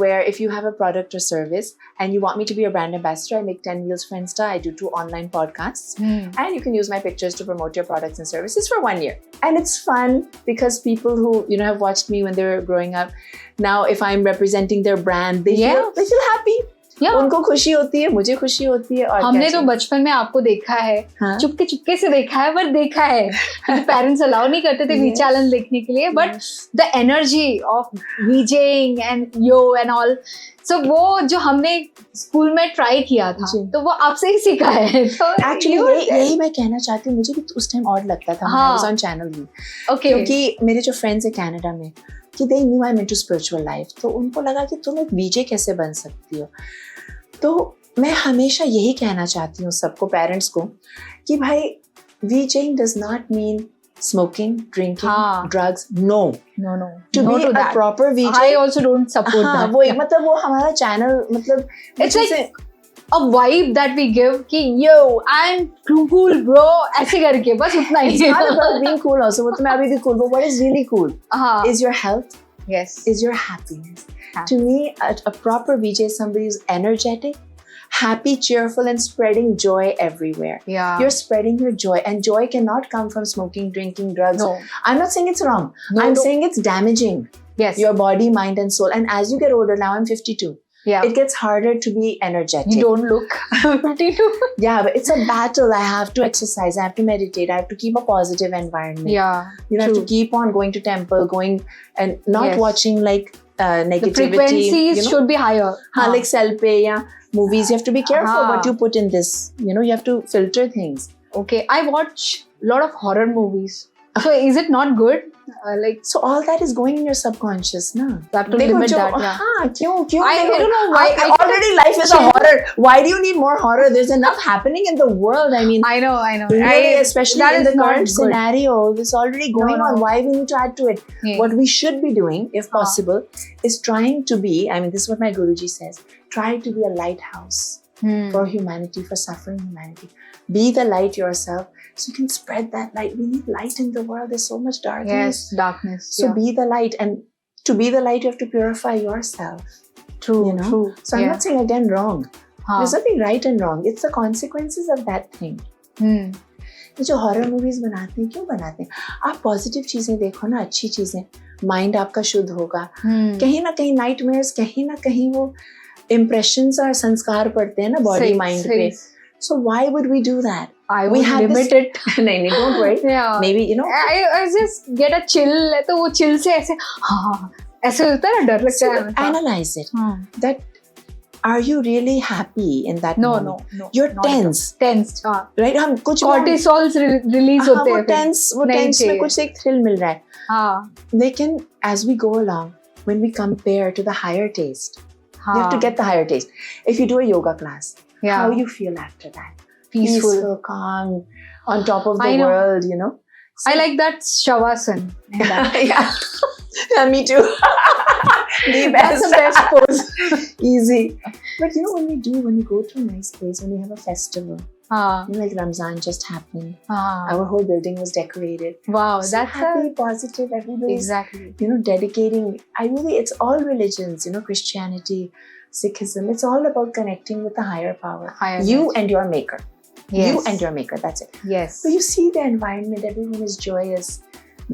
where if you have a product or service and you want me to be a brand ambassador, I make 10 reels for Insta, I do 2 online podcasts, and you can use my pictures to promote your products and services for 1 year. And it's fun because people who have watched me when they were growing up, now if I'm representing their brand, they feel happy. Yeah. उनको खुशी होती है, मुझे खुशी होती है. और हमने क्या तो बचपन में आपको देखा है, हाँ? चुपके चुपके से देखा है, पर देखा है. पेरेंट्स अलाउ नहीं करते थे वी Yes. चैनल देखने के लिए, but the energy of VJing and yo and all, so वो जो हमने स्कूल में ट्राई किया था, जी. तो वो आपसे ही सीखा है. तो Actually यही मैं कहना चाहती हूँ. मुझे भी उस टाइम और लगता था, हाँ. I was on channel भी, Okay. क्योंकि मेरे जो फ्रेंड्स है कनाडा में, कि they knew I'm into spiritual life, तो उनको लगा कि तुम एक वीजे कैसे बन सकती हो. तो मैं हमेशा यही कहना चाहती हूँ सबको, पेरेंट्स को, कि भाई wheezing does not mean smoking, drinking, हाँ. drugs. No. No. To No be to a that. proper VJ. I also don't support हाँ, that. वो Yeah. मतलब वो हमारा चैनल मतलब It's like a vibe that we give कि yo I'm cool bro ऐसे करके बस उतना ही. It's not about being cool also. वो तो मैं अभी भी cool, but what is really cool हाँ. is your health, Yes. is your happiness. To me, a proper VJ is somebody who's energetic, happy, cheerful, and spreading joy everywhere. Yeah. You're spreading your joy, and joy cannot come from smoking, drinking, drugs. No. I'm not saying it's wrong. No, I'm no. saying it's damaging Yes. your body, mind, and soul. And as you get older, now I'm 52. Yeah. It gets harder to be energetic. You don't look 52. Yeah, but it's a battle. I have to exercise. I have to meditate. I have to keep a positive environment. Yeah. You have to true. keep on going to temple, going and not Yes. watching like The negativity. frequencies should be higher. हाँ, like self-pay, yeah, movies. You have to be careful हाँ. what you put in this. You have to filter things. Okay. I watch a lot of horror movies. So is it not good? So all that is going in your subconscious, na? You have to देखो limit जो- that. Yeah. हाँ, क्यों? I don't know why. I Already life is a horror. Why do you need more horror? There's enough happening in the world. I mean, I know. really, especially that in is the not current good. scenario, it's already going No. on. Why we need to add to it? Yeah. What we should be doing, if possible, is trying to be, I mean, this is what my Guruji says, try to be a lighthouse for humanity, for suffering humanity. Be the light yourself so you can spread that light. We need light in the world. There's so much darkness. Yes, darkness. So yeah. be the light, and to be the light, you have to purify yourself. True. True. So I'm not saying again wrong. There's nothing right and wrong. It's the consequences of that thing. ये जो horror movies बनाते हैं, क्यों बनाते हैं? आप positive चीजें देखो ना, अच्छी चीजें, माइंड आपका शुद्ध होगा. कहीं ना कहीं नाइटमेयर्स, कहीं ना कहीं वो इम्प्रेशंस और संस्कार पड़ते हैं ना बॉडी माइंड पे. So why would we do that? I We would have limit this- it. नहीं, don't worry. Yeah. Maybe, I just get a chill. तो वो chill से ऐसे हाँ ऐसे होता है ना, डर लगता so है. analyze it. That are you really happy in that No, moment? no. You're not at all. tense. Tensed. हाँ. Right? हम कुछ Cortisols release हाँ, होते वो हैं. फिर. tense नहीं में चाहिए. कुछ एक thrill मिल रहा है. हाँ. Lekin as we go along, when we compare to the higher taste, हाँ. you have to get the higher taste. If you do a yoga class, Yeah. how you feel after that? Peaceful. Calm, on top of the I know. world, I like that Shavasana. yeah. Yeah, me too. The That's the best pose. Easy. But when you go to a nice place, when you have a festival, हाँ. like Ramzan just happened, हाँ. our whole building was decorated. Wow, So that's happy, positive, everybody. exactly. Dedicating. It's all religions, Christianity, Sikhism. It's all about connecting with the higher power. Higher You nature. and your maker. Yes. You and your maker. That's it. Yes. So you see the environment, everyone is joyous.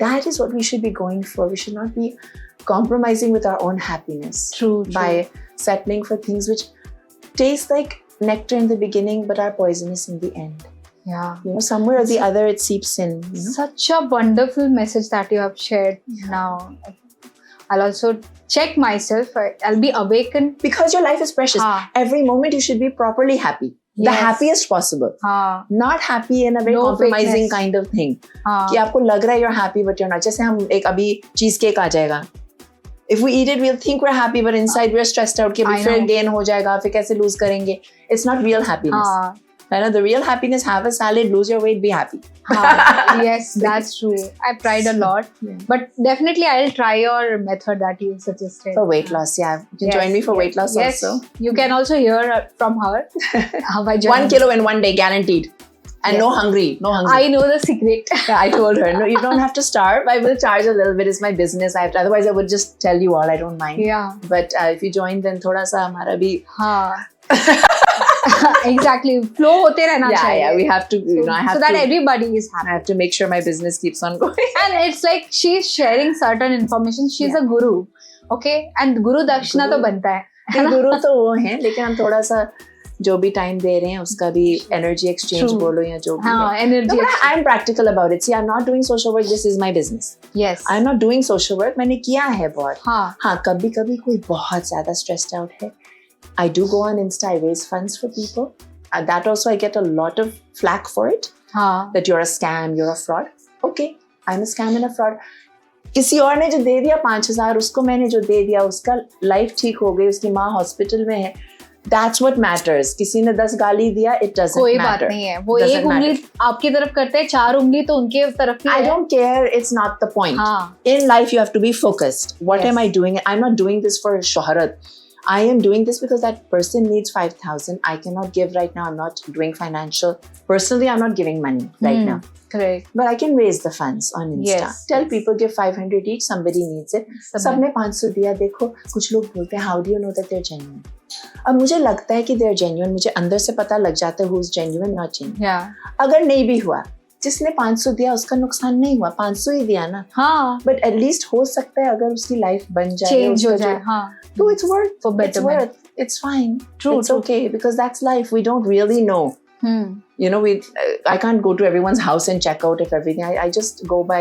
That is what we should be going for. We should not be compromising with our own happiness. True. By settling for things which taste like nectar in the beginning but are poisonous in the end. Yeah. Somewhere or the other it seeps in. Such a wonderful message that you have shared now. I'll also check myself. I'll be awakened. Because your life is precious. हाँ. Every moment you should be properly happy. the Yes. happiest possible. हाँ Not happy in a very No compromising fakeness. kind of thing. हाँ कि आपको लग रहा है you're happy but you're not. जैसे हम एक अभी चीज केक आ जाएगा. If we eat it, we'll think we're happy, but inside we're stressed out कि I अभी फिर know. gain हो जाएगा, फिर कैसे lose करेंगे. It's not real happiness. हाँ You know, the real happiness, have a salad, lose your weight, be happy. हाँ yes, that's true. I've tried a lot, Yeah. but definitely I'll try your method that you suggested. For weight loss, yeah. You Yes, join me for yes, weight loss yes. also. You can also hear from her by 1 joining. kilo in 1 day, guaranteed. And Yes. no hungry, no hungry. I know the secret. Yeah, I told her, no, you don't have to starve. I will charge a little bit. It's my business. Otherwise, I would just tell you all. I don't mind. Yeah. But if you join, then thoda sa hamara bhi. हाँ. Exactly. Flow होते रहना Yeah, चाहिए. yeah. We have to, you know, I have so that to. everybody is I happy. have to make sure my business keeps on going. And it's like she's sharing certain information. She's Yeah. a guru. Okay? And guru dakshina तो Guru. बनता है. नहीं, गुरु तो वो हैं, लेकिन हम थोड़ा सा जो भी टाइम दे रहे हैं उसका भी एनर्जी एक्सचेंज True. बोलो या जो भी हाँ, है. energy. No, but I'm practical about it. See, I'm not doing social work. This is my business. Yes. I'm not doing social work. मैंने किया है बहुत. हाँ. हाँ, कभी कभी कोई बहुत ज़्यादा stressed out है. I do go on Insta. I raise funds for people. That also I get a lot of flack for it. हाँ. That you're a scam, you're a fraud. Okay, I'm a scam and a fraud. किसी और ने जो दे दिया 5,000, उसको मैंने जो दे दिया, उसका लाइफ ठीक हो गई, उसकी माँ हॉस्पिटल में है. That's what matters. किसी ने 10 गाली दिया, it doesn't कोई matter. बात नहीं है. वो Doesn't एक उंगली आपकी तरफ करते हैं, 4 उंगली तो उनके तरफ ही I है. don't care. It's not the point. हाँ. In life, you have to be focused. What Yes. am I doing? I'm not doing this for shohrat. I am doing this because that person needs 5,000. I cannot give right now. I'm not doing financial. Personally, I'm not giving money right now. Correct. But I can raise the funds on Insta. Yes. Tell Yes. people give 500 each. Somebody needs it. सबने 500 दिया. देखो कुछ लोग बोलते हैं, how do you know that they're genuine? अब मुझे लगता है कि they're genuine. मुझे अंदर से पता लग जाता है who's genuine, not genuine. Yeah. अगर नहीं भी हुआ, जिसने 500 दिया उसका नुकसान नहीं हुआ. 500 ही दिया ना. हाँ. But at least हो सकता है अगर उसकी लाइफ बन जाए, Change हो उसका जाए. जो- हाँ. तो it's worth. For It's betterment. worth. It's fine. True. It's True. okay because that's life. We don't really know. You know, I can't go to everyone's house and check out if everything. I just go by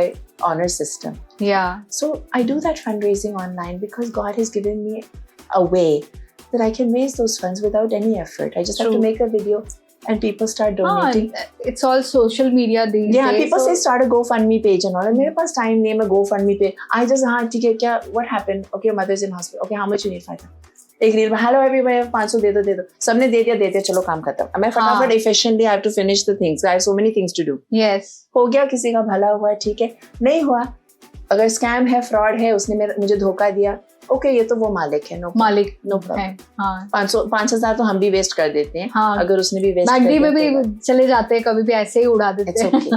honor system. Yeah. So I do that fundraising online because God has given me a way that I can raise those funds without any effort. I just have True. to make a video and people start donating. It's all social media these Yeah, days. people say start a GoFundMe page and all. And मेरे पास time नहीं है मैं GoFundMe पे. I just हाँ ठीक है क्या what happened? Okay, your mother's in hospital. Okay, how much you need? 5,000. एक रील में हेलो एवरीबॉडी 500 दे दो सबने दे दिया चलो काम खत्म. मैं फटाफट efficiently I have to finish the things. I have so many things to do. Yes. हो गया किसी का भला हुआ ठीक है. नहीं हुआ अगर स्कैम है फ्रॉड है उसने मुझे धोखा दिया. ओके ये तो वो मालिक है. नो मालिक नो प्रॉब्लम. है. हाँ. 5,000 तो हम भी वेस्ट कर देते हैं. हाँ. अगर उसने भी वेस्ट बैटरी में कर दिया भी चले जाते हैं कभी भी ऐसे ही उड़ा देते It's हैं. okay.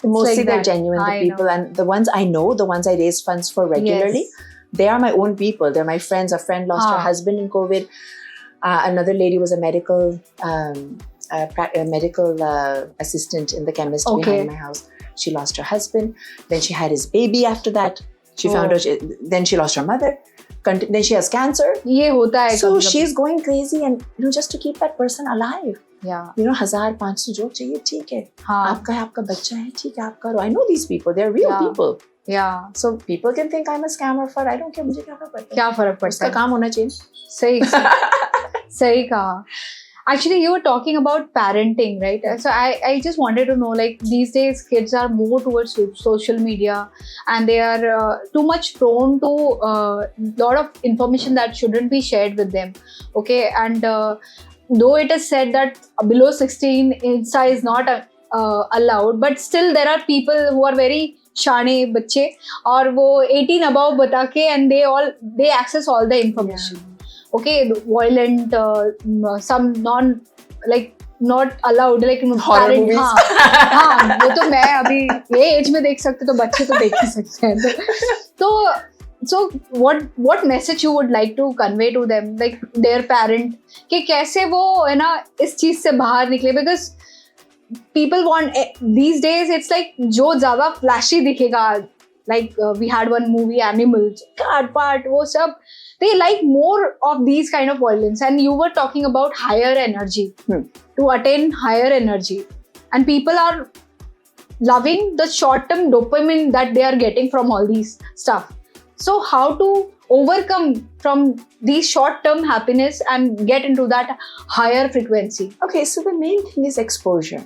Mostly like they're that. genuine, the I people, and the ones I know, the ones I raise funds for regularly, they are my own people. They're my friends. A friend lost her husband in COVID. Another lady was a medical assistant in the chemist behind my house. She lost her husband. Then she had his baby after that. She found out. Then she lost her mother. Then she has cancer. ये होता है. So she's going crazy, and just to keep that person alive. Yeah. 1,500 जो चाहिए ठीक है. हाँ. आपका है आपका बच्चा है ठीक है आप करो. I know these people. They're real people. Yeah. So people can think I'm a scammer for I don't care. मुझे क्या फर्क पड़ता है. क्या फर्क पड़ता उसका है. काम होना चाहिए. सही कहा. Actually, you were talking about parenting, right? So I just wanted to know, like, these days kids are more towards social media and they are too much prone to lot of information that shouldn't be shared with them. Okay, and though it is said that below 16 Insta is not allowed, but still there are people who are very शाने बच्चे और वो 18 above बता के and they access all the information. Okay, violent, some not allowed, like horror parent, movies. हाँ, वो तो मैं अभी ये एज में देख सकते तो बच्चे तो देख ही सकते हैं. तो so what message you would like to convey to them, like their parent, कि कैसे वो है ना इस चीज से बाहर निकले, because people want these days it's like जो ज्यादा flashy दिखेगा, like we had one movie Animals, cut part वो सब, they like more of these kind of violence. And you were talking about higher energy, to attain higher energy, and people are loving the short term dopamine that they are getting from all these stuff. So how to overcome from these short-term happiness and get into that higher frequency? Okay, so the main thing is exposure.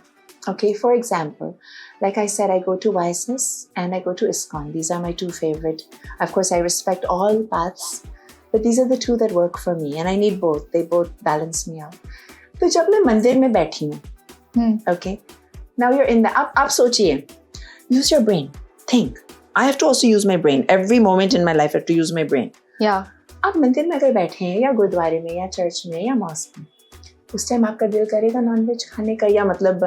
Okay, for example, like I said, I go to YSS and I go to ISKCON. These are my two favorite. Of course, I respect all paths, but these are the two that work for me, and I need both. They both balance me out. तो जब मैं मंदिर में बैठी हूँ, okay, now you're in the. आप सोचिए, use your brain, think. I have to also use my brain. Every moment in my life, I have to use my brain. Yeah. आप मंदिर में अगर बैठे हैं या गुरुद्वारे में या चर्च में या मॉस्क में, उस टाइम आपका दिल करेगा नॉनवेज खाने का या मतलब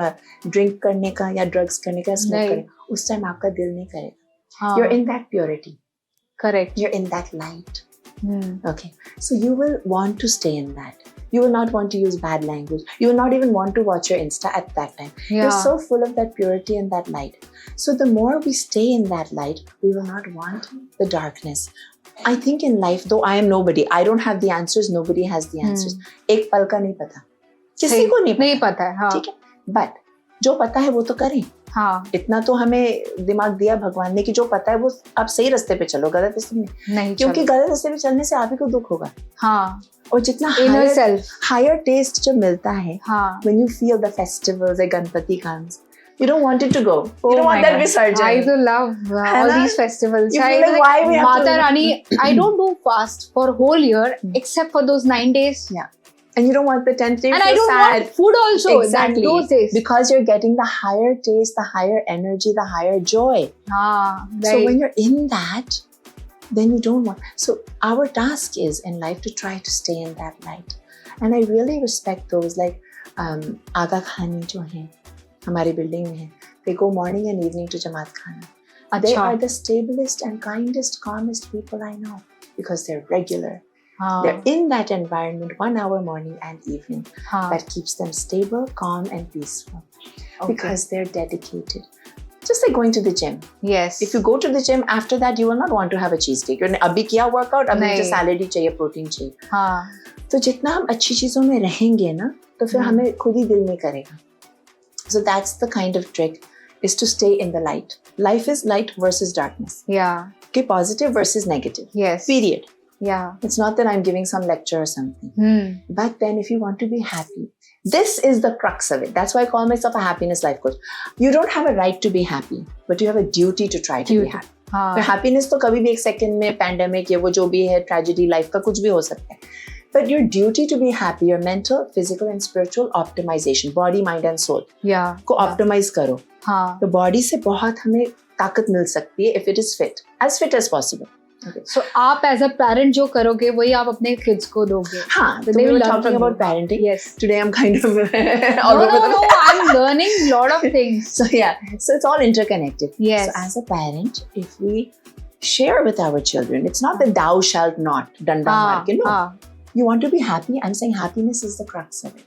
ड्रिंक करने का या ड्रग्स करने का, स्मोक करने का, उस टाइम आपका दिल नहीं करेगा. You're in that purity. Correct. You're in that light. Okay. So you will want to stay in that. You will not want to use bad language. You will not even want to watch your Insta at that time. Yeah. You're so full of that purity and that light. So the more we stay in that light, we will not want the darkness. I think in life, though I am nobody, I don't have the answers, nobody has the answers. एक पल का नहीं पता. किसी को नहीं पता है. हाँ. ठीक है. But जो पता है वो तो करें. हाँ. इतना तो हमें दिमाग दिया भगवान ने कि जो पता है वो आप सही रास्ते पे चलो, गलत रास्ते में नहीं, क्योंकि गलत रास्ते पे चलने से आप ही को दुख होगा. हाँ. और जितना हायर टेस्ट जब मिलता है, हाँ, when you feel the festivals like Ganpati comes, you don't want it to go. You don't want that Visarjan. I do love all these festivals. You feel like, why we have Mata Rani, I don't do fast for whole year except for those 9 days. Yeah. And you don't want the 10th day. And I don't want food also. Exactly. Those days. Because you're getting the higher taste, the higher energy, the higher joy. Ah, right. So when you're in that, then you don't want. So our task is in life to try to stay in that light. And I really respect those like Aga Khani jo hai, hamari building mein hai. They go morning and evening to Jamaat Khana. They are the stablest and kindest, calmest people I know because they're regular. They're in that environment 1 hour morning and evening. That keeps them stable, calm and peaceful. Okay. Because they're dedicated. Just like going to the gym. Yes. If you go to the gym, after that you will not want to have a cheesecake. You're abhi kiya workout, abhi मुझे salad ही चाहिए, protein चाहिए. हाँ. तो जितना हम अच्छी चीजों में रहेंगे ना, तो फिर हमें खुद ही दिल नहीं करेगा. So that's the kind of trick, is to stay in the light. Life is light versus darkness. Yeah. Okay, positive versus negative. Yes. Period. Yeah. It's not that I'm giving some lecture or something. But then if you want to be happy, this is the crux of it. That's why I call myself a happiness life coach. You don't have a right to be happy, but you have a duty to try to be happy. तो happiness तो कभी भी एक second में pandemic या वो जो भी है tragedy life का कुछ भी हो सकता है. But your duty to be happy, your mental, physical and spiritual optimization, body, mind and soul, को optimize करो. तो body से बहुत हमें ताकत मिल सकती है if it is fit as possible. Okay. So आप as a parent जो करोगे वही आप अपने kids को दोगे. हाँ. So we were talking about parenting. Yes. Today I'm kind of no. I'm learning a lot of things. So yeah. So it's all interconnected. Yes. So as a parent, if we share with our children, it's not that thou shalt not danda maar ke, no. You want to be happy. I'm saying happiness is the crux of it.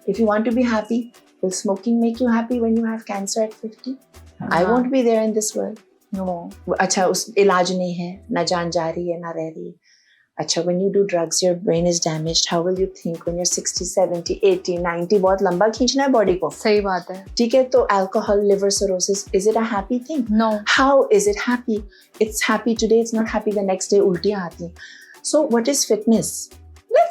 If you want to be happy, will smoking make you happy when you have cancer at 50? I won't be there in this world. No. अच्छा उस इलाज नहीं है, ना जान जा रही है ना रह रही है. अच्छा when you do drugs, your brain is damaged. How will you think when you're 60, 70, 80, 90? बहुत लंबा खींचना है body को. सही बात है. ठीक है, तो alcohol, liver cirrhosis, is it a happy thing? No. How is it happy? It's happy today, it's not happy the next day. उल्टियाँ आती हैं. So what is fitness?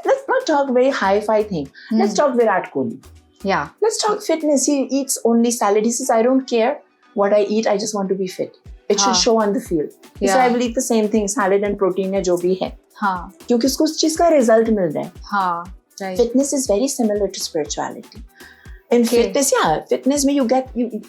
Let's not talk very hi-fi thing. Let's talk Virat Kohli. Yeah. Let's talk fitness. He eats only salad. He says, I don't care what I eat. I just want to be fit. It should show on the field. He said, I will eat the same thing, salad and protein या जो भी है. हाँ. क्योंकि उसको उस चीज का result मिल रहा है. हाँ. Right. Fitness is very similar to spirituality. In fitness, fitness में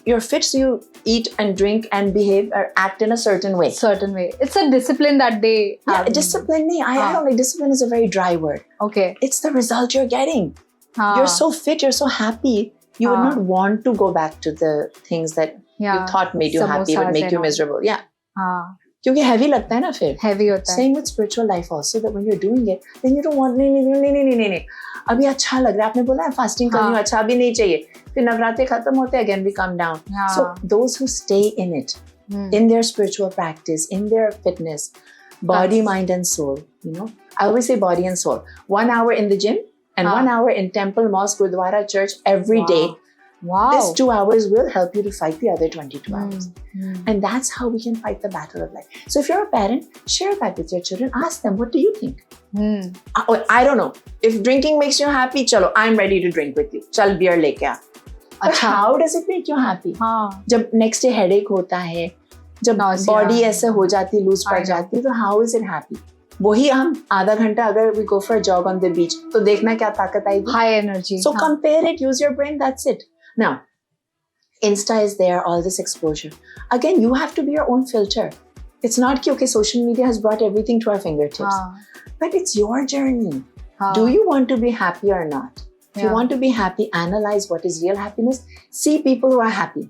you're fit, so you eat and drink and behave or act in a certain way. It's a discipline that they have. Yeah, discipline. I don't like discipline is a very dry word. Okay. It's the result you're getting. You're so fit, you're so happy. You would not want to go back to the things that you thought made you happy but make you miserable. Yeah. क्योंकि heavy लगता है ना फिर. Heavy होता है. Same with spiritual life also, that when you're doing it, then you don't want नहीं. अभी अच्छा लग रहा है, आपने बोला है fasting करनी हो, अच्छा अभी नहीं चाहिए. फिर नवरात्रे खत्म होते हैं, again we come down. So those who stay in it, in their spiritual practice, in their fitness, body, mind and soul, you know. I always say body and soul. 1 hour in the gym and 1 hour in temple, mosque, gurdwara, church every day. Wow. This 2 hours will help you to fight the other 22 hours. Mm. And that's how we can fight the battle of life. So if you're a parent, share that with your children. Ask them, what do you think? Mm. I don't know. If drinking makes you happy, chalo, I'm ready to drink with you. Chal beer leke aa. But अच्छा. how does it make you happy? हाँ. जब next day headache होता है, जब Nausea. body ऐसे हो जाती, loose I पड़ know. जाती है, तो how is it happy? वही हम आधा घंटा अगर we go for a jog on the beach, तो देखना क्या ताकत आएगी? High energy. So हाँ. compare it, use your brain, that's it. Now, Insta is there, all this exposure. Again, you have to be your own filter. It's not कि, okay, social media has brought everything to our fingertips. हाँ. But it's your journey. हाँ. Do you want to be happy or not? If you Yeah. want to be happy, analyze what is real happiness. See people who are happy.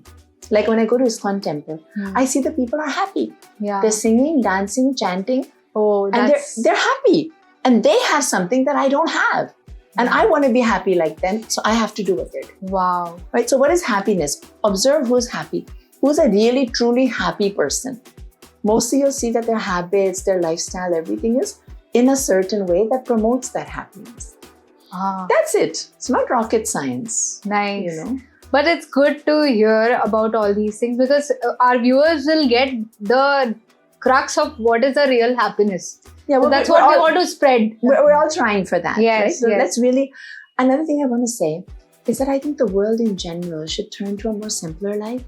Like when I go to ISKCON temple, Hmm. I see the people are happy. Yeah. They're singing, dancing, chanting, Oh, and that's they're happy. And they have something that I don't have. And I want to be happy like them, so I have to do what they're doing. wow. Right? So what is happiness? Observe who's happy. Who's a really, truly happy person? Mostly you'll see that their habits, their lifestyle, everything is in a certain way that promotes that happiness. Ah, That's it. It's not rocket science. nice. You know? But it's good to hear about all these things because our viewers will get the crux of what is the real happiness. Yeah, So well, that's what we want to spread. we're all trying for that. Yes, right? So yes. let's really. Another thing I want to say is that I think the world in general should turn to a more simpler life.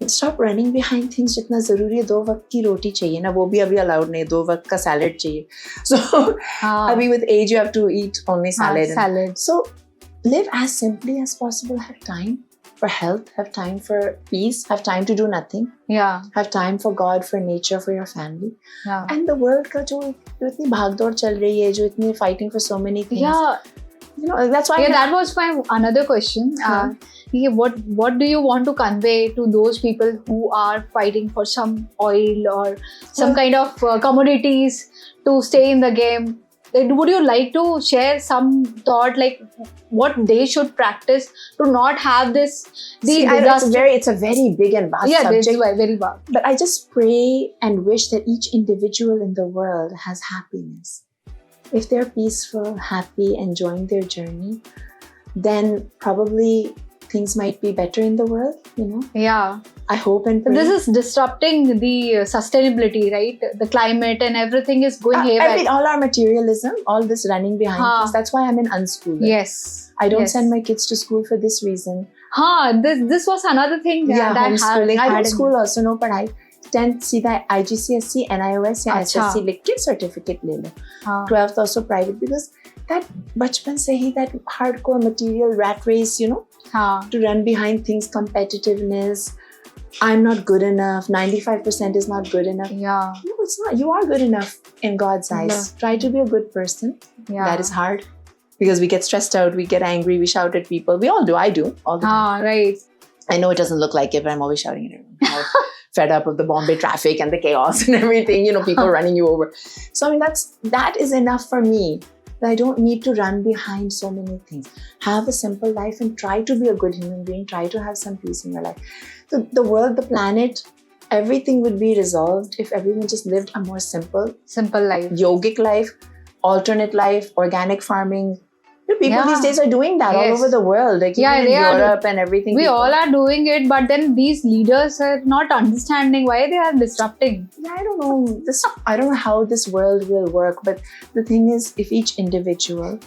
Stop running behind things. जितना ज़रूरी है 2 वक्त की रोटी चाहिए ना वो भी अभी allowed नहीं 2 वक्त का salad चाहिए. So Ah, अभी with age you have to eat only salad. salad. So live as simply as possible. Have time for health. Have time for peace. Have time to do nothing. Yeah, Have time for God, for nature, for your family. yeah. And the world का जो इतनी भागदौड़ चल रही है जो इतनी fighting for so many things. Yeah, You know, that's why yeah, that was my another question. Huh. Yeah, what do you want to convey to those people who are fighting for some oil or some Well- kind of commodities to stay in the game? Like, would you like to share some thought, like what they should practice to not have this See, disaster? it's a very big and vast Yeah, this subject. is very bad. But I just pray and wish that each individual in the world has happiness. If they're peaceful, happy, enjoying their journey, then probably things might be better in the world, you know. Yeah. I hope and So pray. this is disrupting the sustainability, right? The climate and everything is going I haywire. mean, all our materialism, all this running behind Huh. things, that's why I'm an unschooler. Yes. I don't Yes. send my kids to school for this reason. This was another thing that homeschooling. I had don't school also, no पढ़ाई. 10th सीधा IGCSE, NIOS या अच्छा. SSC लिख के certificate ले लो. हाँ. 12th also private because that बचपन से ही that hardcore material rat race, you know, हाँ. to run behind things, competitiveness. I'm not good enough. 95% is not good enough. Yeah. No, it's not. You are good enough in God's eyes. Yeah. Try to be a good person. Yeah. That is hard because we get stressed out, we get angry, we shout at people. We all do. I do all the time. Right. I know it doesn't look like it, but I'm always shouting at everyone. I'm all fed up of the Bombay traffic and the chaos and everything, you know, people running you over. So I mean, that is enough for me. That I don't need to run behind so many things. Have a simple life and try to be a good human being. Try to have some peace in your life. So the world, the planet, everything would be resolved if everyone just lived a more Simple life. yogic life, alternate life, organic farming. You know, people Yeah. these days are doing that all Yes. over the world. Like Yeah, even they in are Europe and everything. We people- all are doing it, but then these leaders are not understanding why they are disrupting. Yeah, I don't know this. I don't know how this world will work, but the thing is, if each individual,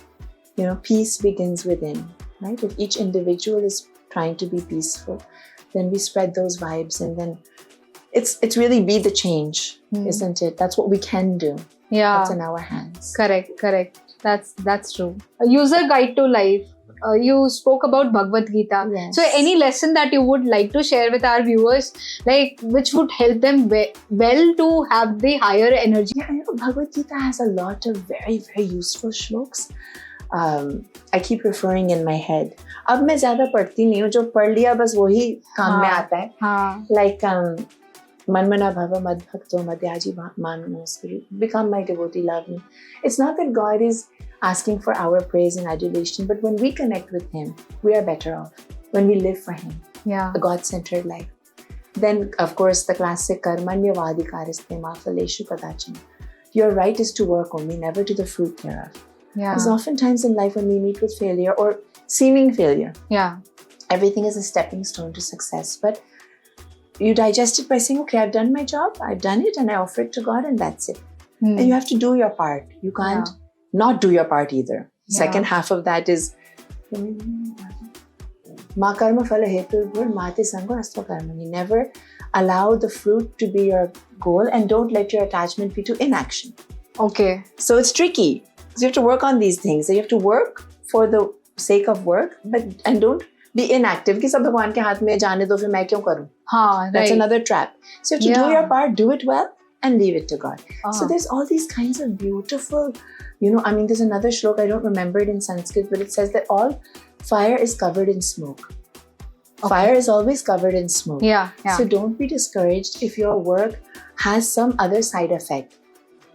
you know, peace begins within, right? If each individual is trying to be peaceful, then we spread those vibes, and then it's really be the change, Hmm. isn't it? That's what we can do. Yeah. That's in our hands. Correct. That's true. A user guide to life. You spoke about Bhagavad Gita. Yes. So any lesson that you would like to share with our viewers, like which would help them well to have the higher energy? Yeah, you know, Bhagavad Gita has a lot of very, very useful shloks. I keep referring in my head. अब मैं ज़्यादा पढ़ती नहीं हूँ, जो पढ़ लिया बस वही काम में हाँ. आता है. हाँ. Like Manmana Bhava Madbhakto Madhyaji Manamoskari. Become my devotee, love me. It's not that God is asking for our praise and adulation, but when we connect with Him, we are better off. When we live for Him, Yeah. a God-centered life. Then, of course, the classic Karmanyavadhikariste ma phaleshu kadachana. Your right is to work only, never to the fruit thereof. Yeah. Because oftentimes in life when we meet with failure or seeming failure, Yeah. everything is a stepping stone to success. But you digest it by saying, okay, I've done my job, I've done it, and I offer it to God, and that's it. Hmm. And you have to do your part. You can't not do your part either. Yeah. Second half of that is Ma karma phala hetu mate sango asto karmani. Never allow the fruit to be your goal, and don't let your attachment be to inaction. Okay. So it's tricky. So you have to work on these things. So you have to work for the sake of work, and don't be inactive. कि सब भगवान के हाथ में जाने दो, फिर मैं क्यों करूं? हाँ, That's right. another trap. So you have to do your part, do it well, and leave it to God. So there's all these kinds of beautiful, there's another shlok, I don't remember it in Sanskrit, but it says that all fire is covered in smoke. Okay. Fire is always covered in smoke. Yeah. So don't be discouraged if your work has some other side effect.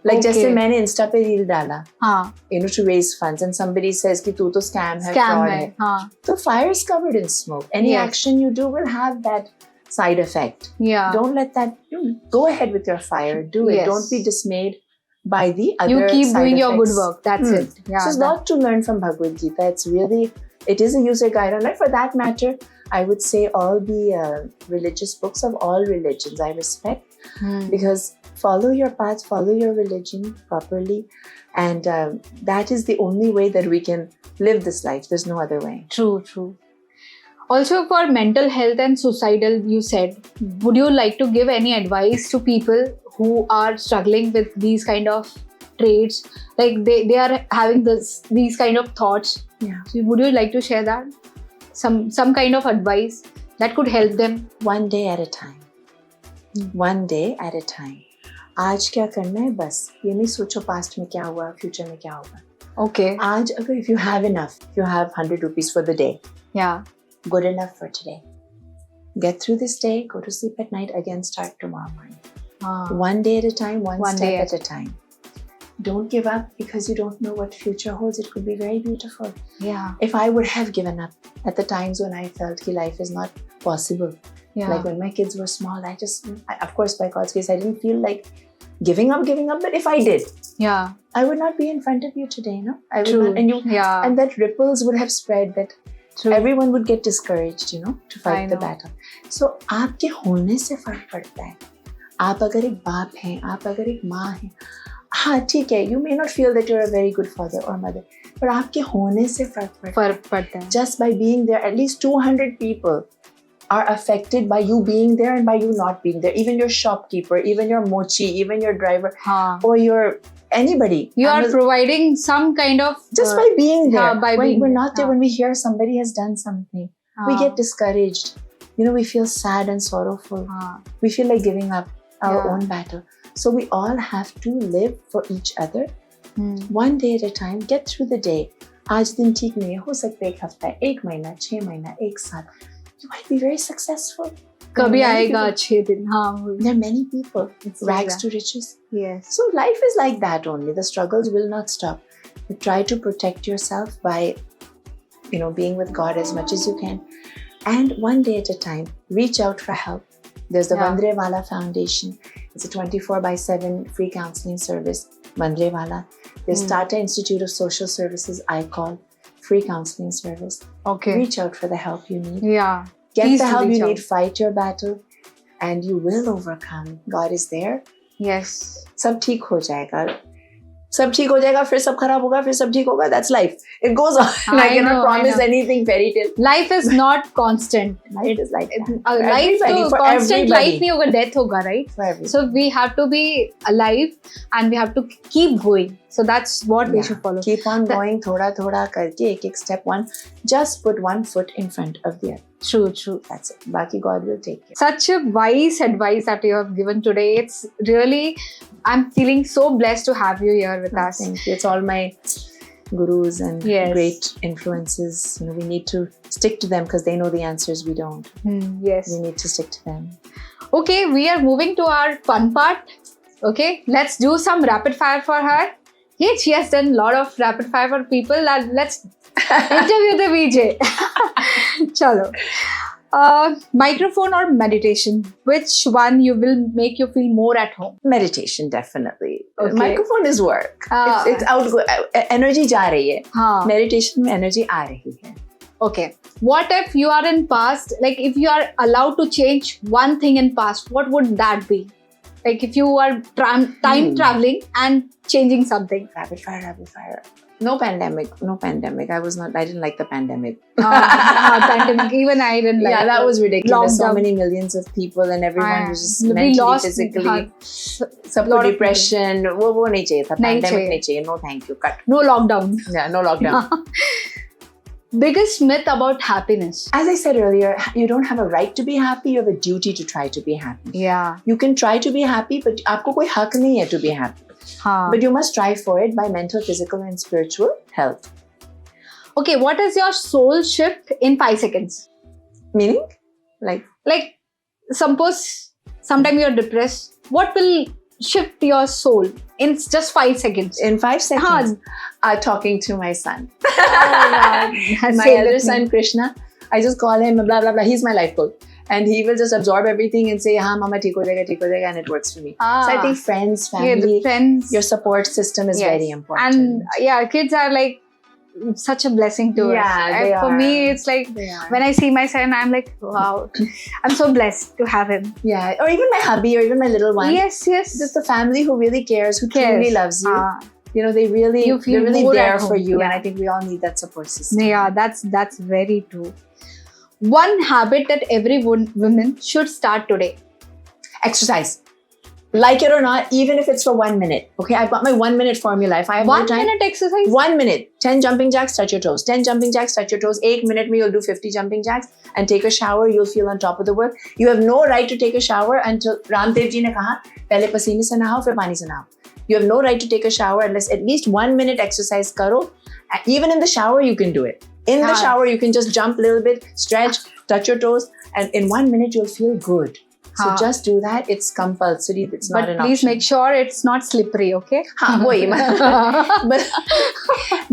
Like Okay. जैसे मैंने Insta पे reel डाला, हाँ. to raise funds, and somebody says कि तू तो scam है, Scam fraud है. है. हाँ. So fire is covered in smoke. Any Yes. action you do will have that side effect. Yeah. Don't let that. Go ahead with your fire. Do it. Yes. Don't be dismayed by the other. You keep side doing your effects. good work. That's it. Yeah. So there's a lot to learn from Bhagavad Gita. It is a user guide, and for that matter, I would say all the religious books of all religions I respect, because follow your path, follow your religion properly, and that is the only way that we can live this life. There's no other way. True. Also, for mental health and suicidal, you said, would you like to give any advice to people who are struggling with these kind of traits? Like they are having these kind of thoughts. Yeah. So would you like to share that? Some kind of advice that could help them? One day at a time. One day at a time. आज क्या करना है बस ये नहीं सोचो past में क्या हुआ, future में क्या होगा. Okay. आज अगर if you have enough, if you have 100 rupees for the day, Yeah. good enough for today. Get through this day, go to sleep at night, again start tomorrow morning. One day at a time, one One step day at a time. Don't give up because you don't know what future holds. It could be very beautiful. Yeah. If I would have given up at the times when I felt that life is not possible, Yeah. like when my kids were small, of course, by God's grace, I didn't feel like giving up, but if I did, Yeah. I would not be in front of you today, no? I would True. not, Yeah. and that ripples would have spread, that True. everyone would get discouraged, to fight I the know. battle. So, आपके होने से फर्क पड़ता है. आप अगर एक बाप हैं, आप अगर एक माँ हैं, हाँ ठीक है, you may not feel that you're a very good father or mother, but आपके होने से फर्क पड़ता है. Just by being there, at least 200 people are affected by you being there and by you not being there. Even your shopkeeper, even your mochi, even your driver, or your anybody. You are providing some kind of just by being there. when we're not there, when we hear somebody has done something, we get discouraged. We feel sad and sorrowful. We feel like giving up our own battle. So we all have to live for each other. One day at a time, get through the day. आज दिन ठीक नहीं है, हो सकता है एक हफ्ता, एक महीना, 6 महीना, एक साल. You might be very successful. कभी आएगा अच्छे दिन. There are many people. Rags to riches. Yes. So life is like that only. The struggles will not stop. You try to protect yourself by, being with God as much as you can. And one day at a time, reach out for help. There's the Vandre Wala Foundation. It's a 24/7 free counseling service. Vandre Wala. There's Tata Institute of Social Services, iCall, free counseling service. Okay. Reach out for the help you need. Yeah. Get Please the help reach you out. need. Fight your battle, and you will overcome. God is there. Yes. सब ठीक हो जाएगा. सब ठीक हो जाएगा, फिर सब खराब होगा, फिर सब ठीक होगा. That's life. It goes on. I cannot promise anything fairy tale. Life is not constant. Life is like that. Life तो constant life नहीं होगा, death होगा, right? For everybody. So we have to be alive and we have to keep going. So that's what we should follow. Keep on going, थोड़ा थोड़ा करके, एक step one. Just put one foot in front of the other. True. That's it. बाकी God will take care. Such a wise advice that you have given today. It's really, I'm feeling so blessed to have you here with us. Thank you. It's all my gurus and great influences. We need to stick to them because they know the answers we don't. Yes. We need to stick to them. Okay, we are moving to our fun part. Okay, let's do some rapid fire for her. Yeah, she has done a lot of rapid fire for people. Let's interview the VJ. Chalo. Microphone or meditation? Which one will make you feel more at home? Meditation, definitely. Okay. Microphone is work. It's outgoing. Energy जा रही है. Meditation में energy आ रही है. Okay. What if you are in past, like if you are allowed to change one thing in past, what would that be? Like if you are time traveling and changing something. Rapid fire. No pandemic. I didn't like the pandemic. Pandemic, even I didn't like. Yeah, that was ridiculous. So Lockdown. many millions of people and everyone was just We mentally, lost physically. lot सबको of depression. वो नहीं चाहिए था. नहीं Pandemic चाहिए. नहीं चाहिए. No, thank you. Cut. No lockdown. Yeah, no lockdown. Biggest myth about happiness. As I said earlier, you don't have a right to be happy. You have a duty to try to be happy. Yeah. You can try to be happy, but आपको कोई हक नहीं है to be happy. हाँ. But you must strive for it by mental, physical, and spiritual health. Okay, what is your soul shift in 5 seconds? Meaning, like Like, suppose sometime you're depressed. What will shift your soul in just 5 seconds? in 5 seconds, talking to my son. My My elder son Krishna, I just call him blah blah blah. He's my life coach, and he will just absorb everything and say, "हाँ, mama, ठीक हो जाएगा," and it works for me. So I think friends, Yeah, the family, friends. your support system is Yes. very important. And yeah, kids are like such a blessing to us. Yeah, they For are. me, it's like They are. when I see my son, I'm like, wow, I'm so blessed to have him. Yeah, or even my hubby, or even my little one. Yes. Just the family who really cares, who truly loves you. Ah, You know, they really, You feel they're really more there at for home. you, Yeah. and I think we all need that support system. yeah, that's very true. One habit that every woman should start today. Exercise. Like it or not, even if it's for 1 minute. Okay, I've got my 1 minute formula. If I have 1 more time, minute exercise. 1 minute. 10 jumping jacks, touch your toes. 10 jumping jacks, touch your toes. 1 minute में you'll do 50 jumping jacks and take a shower. You'll feel on top of the world. You have no right to take a shower until Ramdev ji ने कहा पहले पसीने से नहाओ फिर पानी से नहाओ. You have no right to take a shower unless at least 1 minute exercise karo. Even in the shower, you can do it. In the shower, you can just jump a little bit, stretch, touch your toes, and in 1 minute, you'll feel good. So just do that. It's compulsory. It's not But an please option. make sure it's not slippery, okay? हाँ, वही. But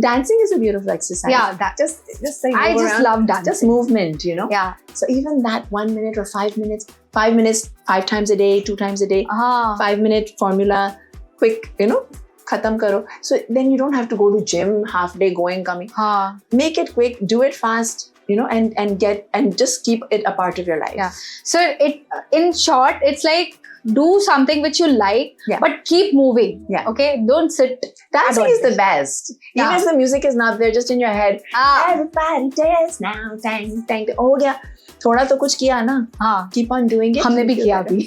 dancing is a beautiful exercise. Yeah, that. just like I move just around. love dancing. Just movement, you know. Yeah. So even that 1 minute or 5 minutes, 5 minutes, 5 times a day, 2 times a day, Ah. 5-minute formula, quick, you know, khatam karo. So then you don't have to go to gym half day going, coming. Ah. Make it quick, do it fast, you know, and just keep it a part of your life. Yeah. So it, in short, it's like do something which you like, Yeah. but keep moving. Yeah. Okay. Don't sit. Dancing is the best. Yeah. Even if the music is not there, just in your head. Ah. Everybody dance now, dang, dang. हो गया. थोड़ा तो कुछ किया ना. हाँ. Keep on doing it. हमने भी किया अभी.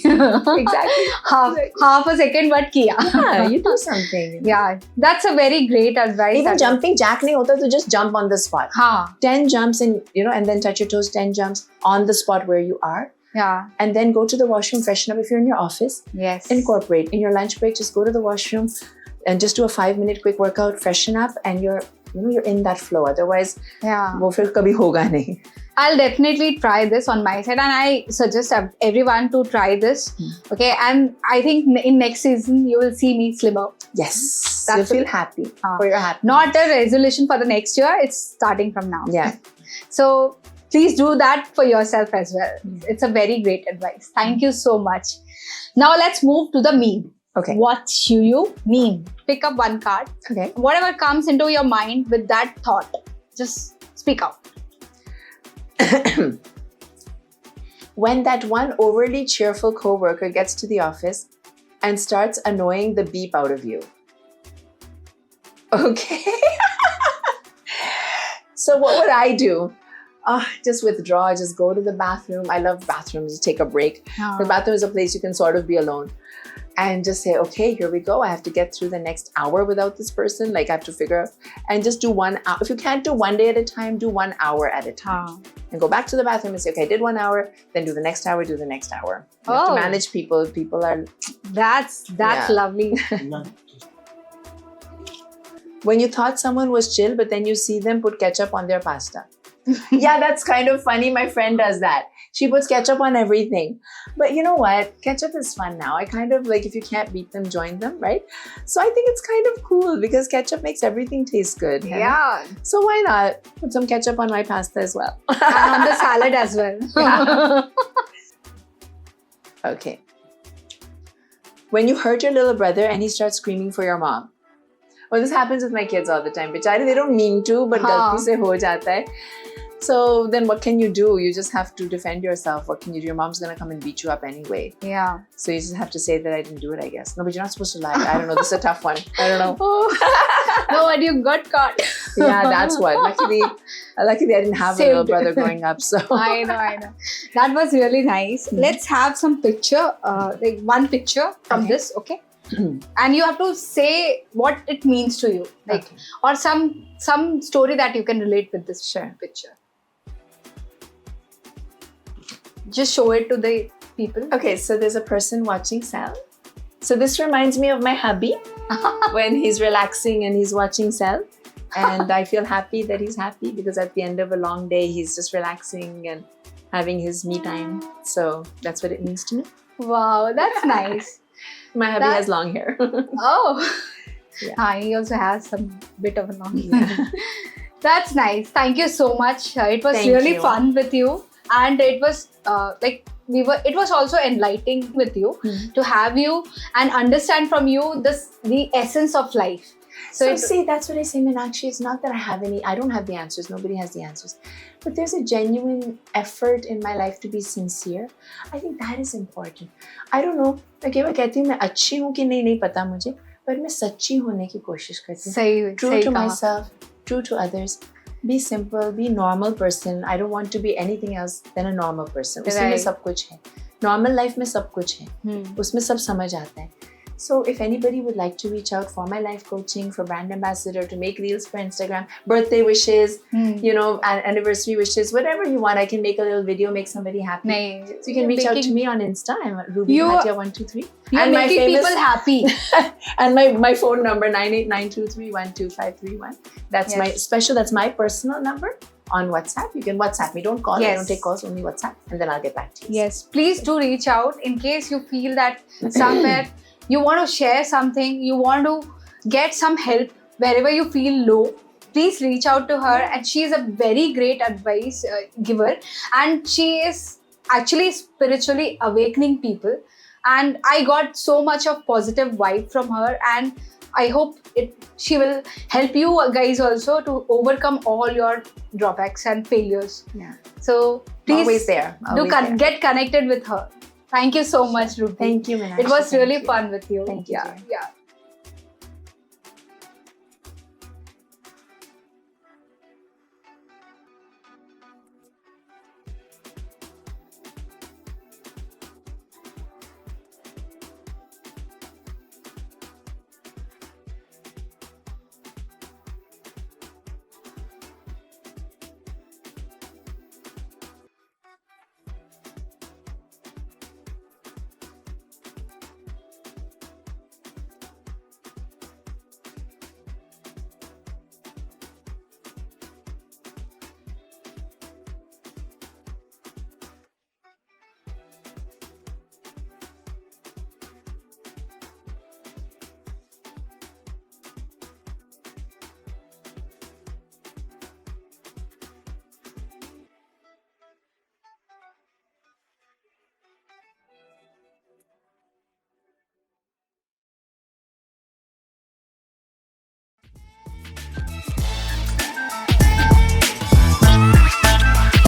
Exactly. half a second but किया. Yeah, you do something. Yeah, that's a very great advice. Even jumping jack नहीं होता तो just jump on the spot. हाँ. 10 jumps and then touch your toes, 10 jumps on the spot where you are. Yeah. And then go to the washroom, freshen up if you're in your office. Yes. Incorporate. In your lunch break, just go to the washroom and just do a 5-minute quick workout, freshen up, and you're in that flow. Otherwise, Yeah. वो फिर कभी होगा नहीं. I'll definitely try this on my side, and I suggest everyone to try this. Okay, and I think in next season you will see me slimmer. Yes. That's You'll feel happy Ah. for your happiness. Not a resolution for the next year. It's starting from now. Yeah. So please do that for yourself as well. It's a very great advice. Thank you so much. Now let's move to the meme. Okay. What do you meme? Pick up one card. Okay. Whatever comes into your mind with that thought, just speak out. When that one overly cheerful coworker gets to the office and starts annoying the beep out of you. Okay. So what would I do? Just withdraw, just go to the bathroom. I love bathrooms, take a break. The bathroom is a place you can sort of be alone. And just say, okay, here we go. I have to get through the next hour without this person. Like I have to figure out and just do 1 hour. If you can't do 1 day at a time, do 1 hour at a time. And go back to the bathroom and say, okay, I did 1 hour, then do the next hour, do the next hour. You have to Oh. manage people. People are, That's Yeah. lovely. when you thought someone was chill, but then you see them put ketchup on their pasta. Yeah, that's kind of funny. My friend does that. She puts ketchup on everything. But you know what? Ketchup is fun now. I kind of like if you can't beat them, join them, right? So I think it's kind of cool because ketchup makes everything taste good. you know? Yeah. So why not put some ketchup on my pasta as well? And on the salad as well. Okay. When you hurt your little brother and he starts screaming for your mom. Well, this happens with my kids all the time. Bichare, they don't mean to, but हाँ. galti se ho jata hai. So then what can you do? You just have to defend yourself. What can you do? Your mom's going to come and beat you up anyway. Yeah. So you just have to say that I didn't do it, I guess. No, but you're not supposed to lie. I don't know. This is a tough one. I don't know. Oh. No, and you got caught. Yeah, that's what. Luckily I didn't have a little brother growing up. So I know. That was really nice. Let's have some picture, like one picture from Okay. this, okay? And you have to say what it means to you, like, Okay. or some story that you can relate with this picture. Just show it to the people. Okay, so there's a person watching Sal. So this reminds me of my hubby when he's relaxing and he's watching Sal. And I feel happy that he's happy because at the end of a long day, he's just relaxing and having his me time. So that's what it means to me. Wow, that's nice. My hubby has long hair. Oh, Yeah. he also has some bit of a long Yeah. hair. That's nice. Thank you so much. It was Thank really you. fun with you, and it was It was also enlightening with you Mhm. to have you and understand from you the essence of life. So it's- see, that's what I say, Meenakshi. It's not that I don't have the answers. Nobody has the answers. But there's a genuine effort in my life to be sincere. I think that is important. I don't know. मैं केवल कहती हूँ मैं अच्छी हूँ कि नहीं पता मुझे, पर मैं सच्ची होने की कोशिश करती हूँ. सही True सही to कहा. myself, true to others. Be simple, be normal person. I don't want to be anything else than a normal person. उसमें Right. सब कुछ है. Normal life में सब कुछ है. Hmm. उसमें सब समझ आता है. So if anybody would like to reach out for my life coaching, for brand ambassador, to make reels for Instagram, birthday wishes, Hmm. you know, anniversary wishes, whatever you want, I can make a little video, make somebody happy. नहीं. So you can reach out to me on Insta. I'm Ruby You- Bhatia 123. You're And my making famous- people happy. And my phone number 9892312531. That's Yes. my special. That's my personal number on WhatsApp. You can WhatsApp me. Don't call. I Yes. don't take calls. Only WhatsApp, and then I'll get back to you. Yes, please do reach out in case you feel that somewhere you want to share something, you want to get some help wherever you feel low. Please reach out to her, and she is a very great advice giver, and she is actually spiritually awakening people. And I got so much of positive vibe from her, and I hope she will help you guys also to overcome all your drawbacks and failures. Yeah. So please Always there. Always there. get connected with her. Thank you so much, Ruby. Thank you, Meenakshi. It was Thank really you. fun with you. Thank you, Yeah, dear. yeah.